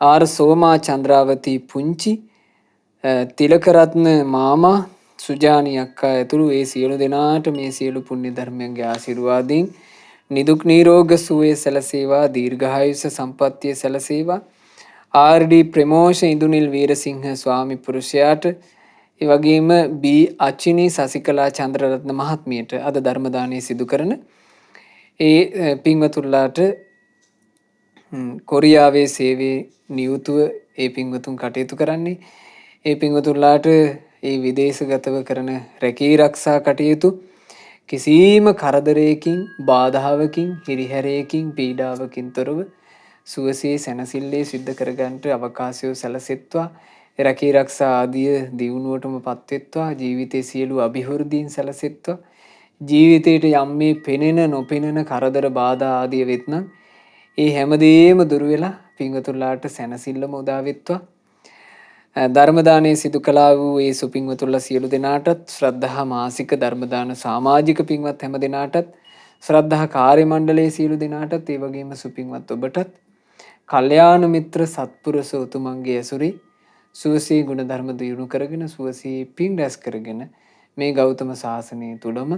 ආර් සෝමා චන්ද්‍රාවතී පුංචි තිලකරත්න මාමා සුජානි අක්කා ඇතුළු ඒ සියලු දෙනාට මේ සියලු පුණ්‍ය ධර්මයන්ගේ ආශිර්වාදයෙන් නිදුක් නිරෝග සුවය සැලසේවා දීර්ඝායුෂ සම්පන්නිය සැලසේවා. ආර්.ඩී. ප්‍රමෝෂ ඉඳුනිල් වීරසිංහ ස්වාමි පුරුෂයාට ඒ වගේම බී අචිනි සසිකලා චන්ද්‍රරත්න මහත්මියට අද ධර්ම දානය සිදු කරන ඒ පින්වතුන්ලාට කොරියාවේ සේවයේ නියුතුව ඒ පින්වතුන් කටයුතු කරන්නේ ඒ පින්වතුන්ලාට ඒ විදේශගතව කරන රැකී ආරක්ෂා කටයුතු කිසිම කරදරයකින් බාධාවකින් හිරිහැරයකින් පීඩාවකින් තොරව සුවසේ සැනසille සිද්ධ කරගන්නට අවකාශය සැලසෙත්වා රැකී ආරක්ෂා ආදිය දියුණුවටම පත්වෙත්වා ජීවිතයේ සියලු අභිවෘද්ධීන් සැලසෙත්වා ජීවිතයට යම් මේ පෙනෙන නොපෙනෙන කරදර බාධා ආදිය වෙත්නම් ඒ හැමදේම දුර වෙලා පින්වතුන්ලාට සැනසෙල්ලම උදා වෙත්වා. ධර්ම දානයේ සිදු කළා වූ ඒ සුපින්වතුන්ලා සියලු දෙනාටත් ශ්‍රද්ධා මාසික ධර්ම දාන සමාජික පින්වත් හැම දෙනාටත් ශ්‍රද්ධා කාර්ය මණ්ඩලයේ සියලු දෙනාටත් ඒ වගේම සුපින්වත් ඔබටත් කල්යාණ මිත්‍ර සත්පුරුෂ උතුමන්ගේ ඇසුරේ සුවසේ ගුණ ධර්ම දියුණු කරගෙන සුවසේ පින් රැස් කරගෙන මේ ගෞතම සාසනය තුලම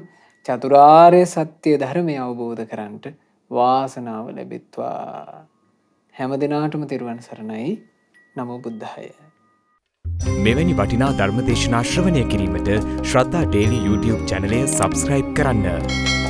චතුරාර්ය සත්‍ය ධර්මය අවබෝධ කරගන්නට වාසනාව ලැබෙත්වා. හැම දිනාටම තෙරුවන් සරණයි. නමෝ බුද්ධාය. මෙවැනි වටිනා ධර්ම දේශනා ශ්‍රවණය කිරීමට ශ්‍රද්ධා ඩේලි YouTube චැනලය සබ්ස්ක්‍රයිබ් කරන්න.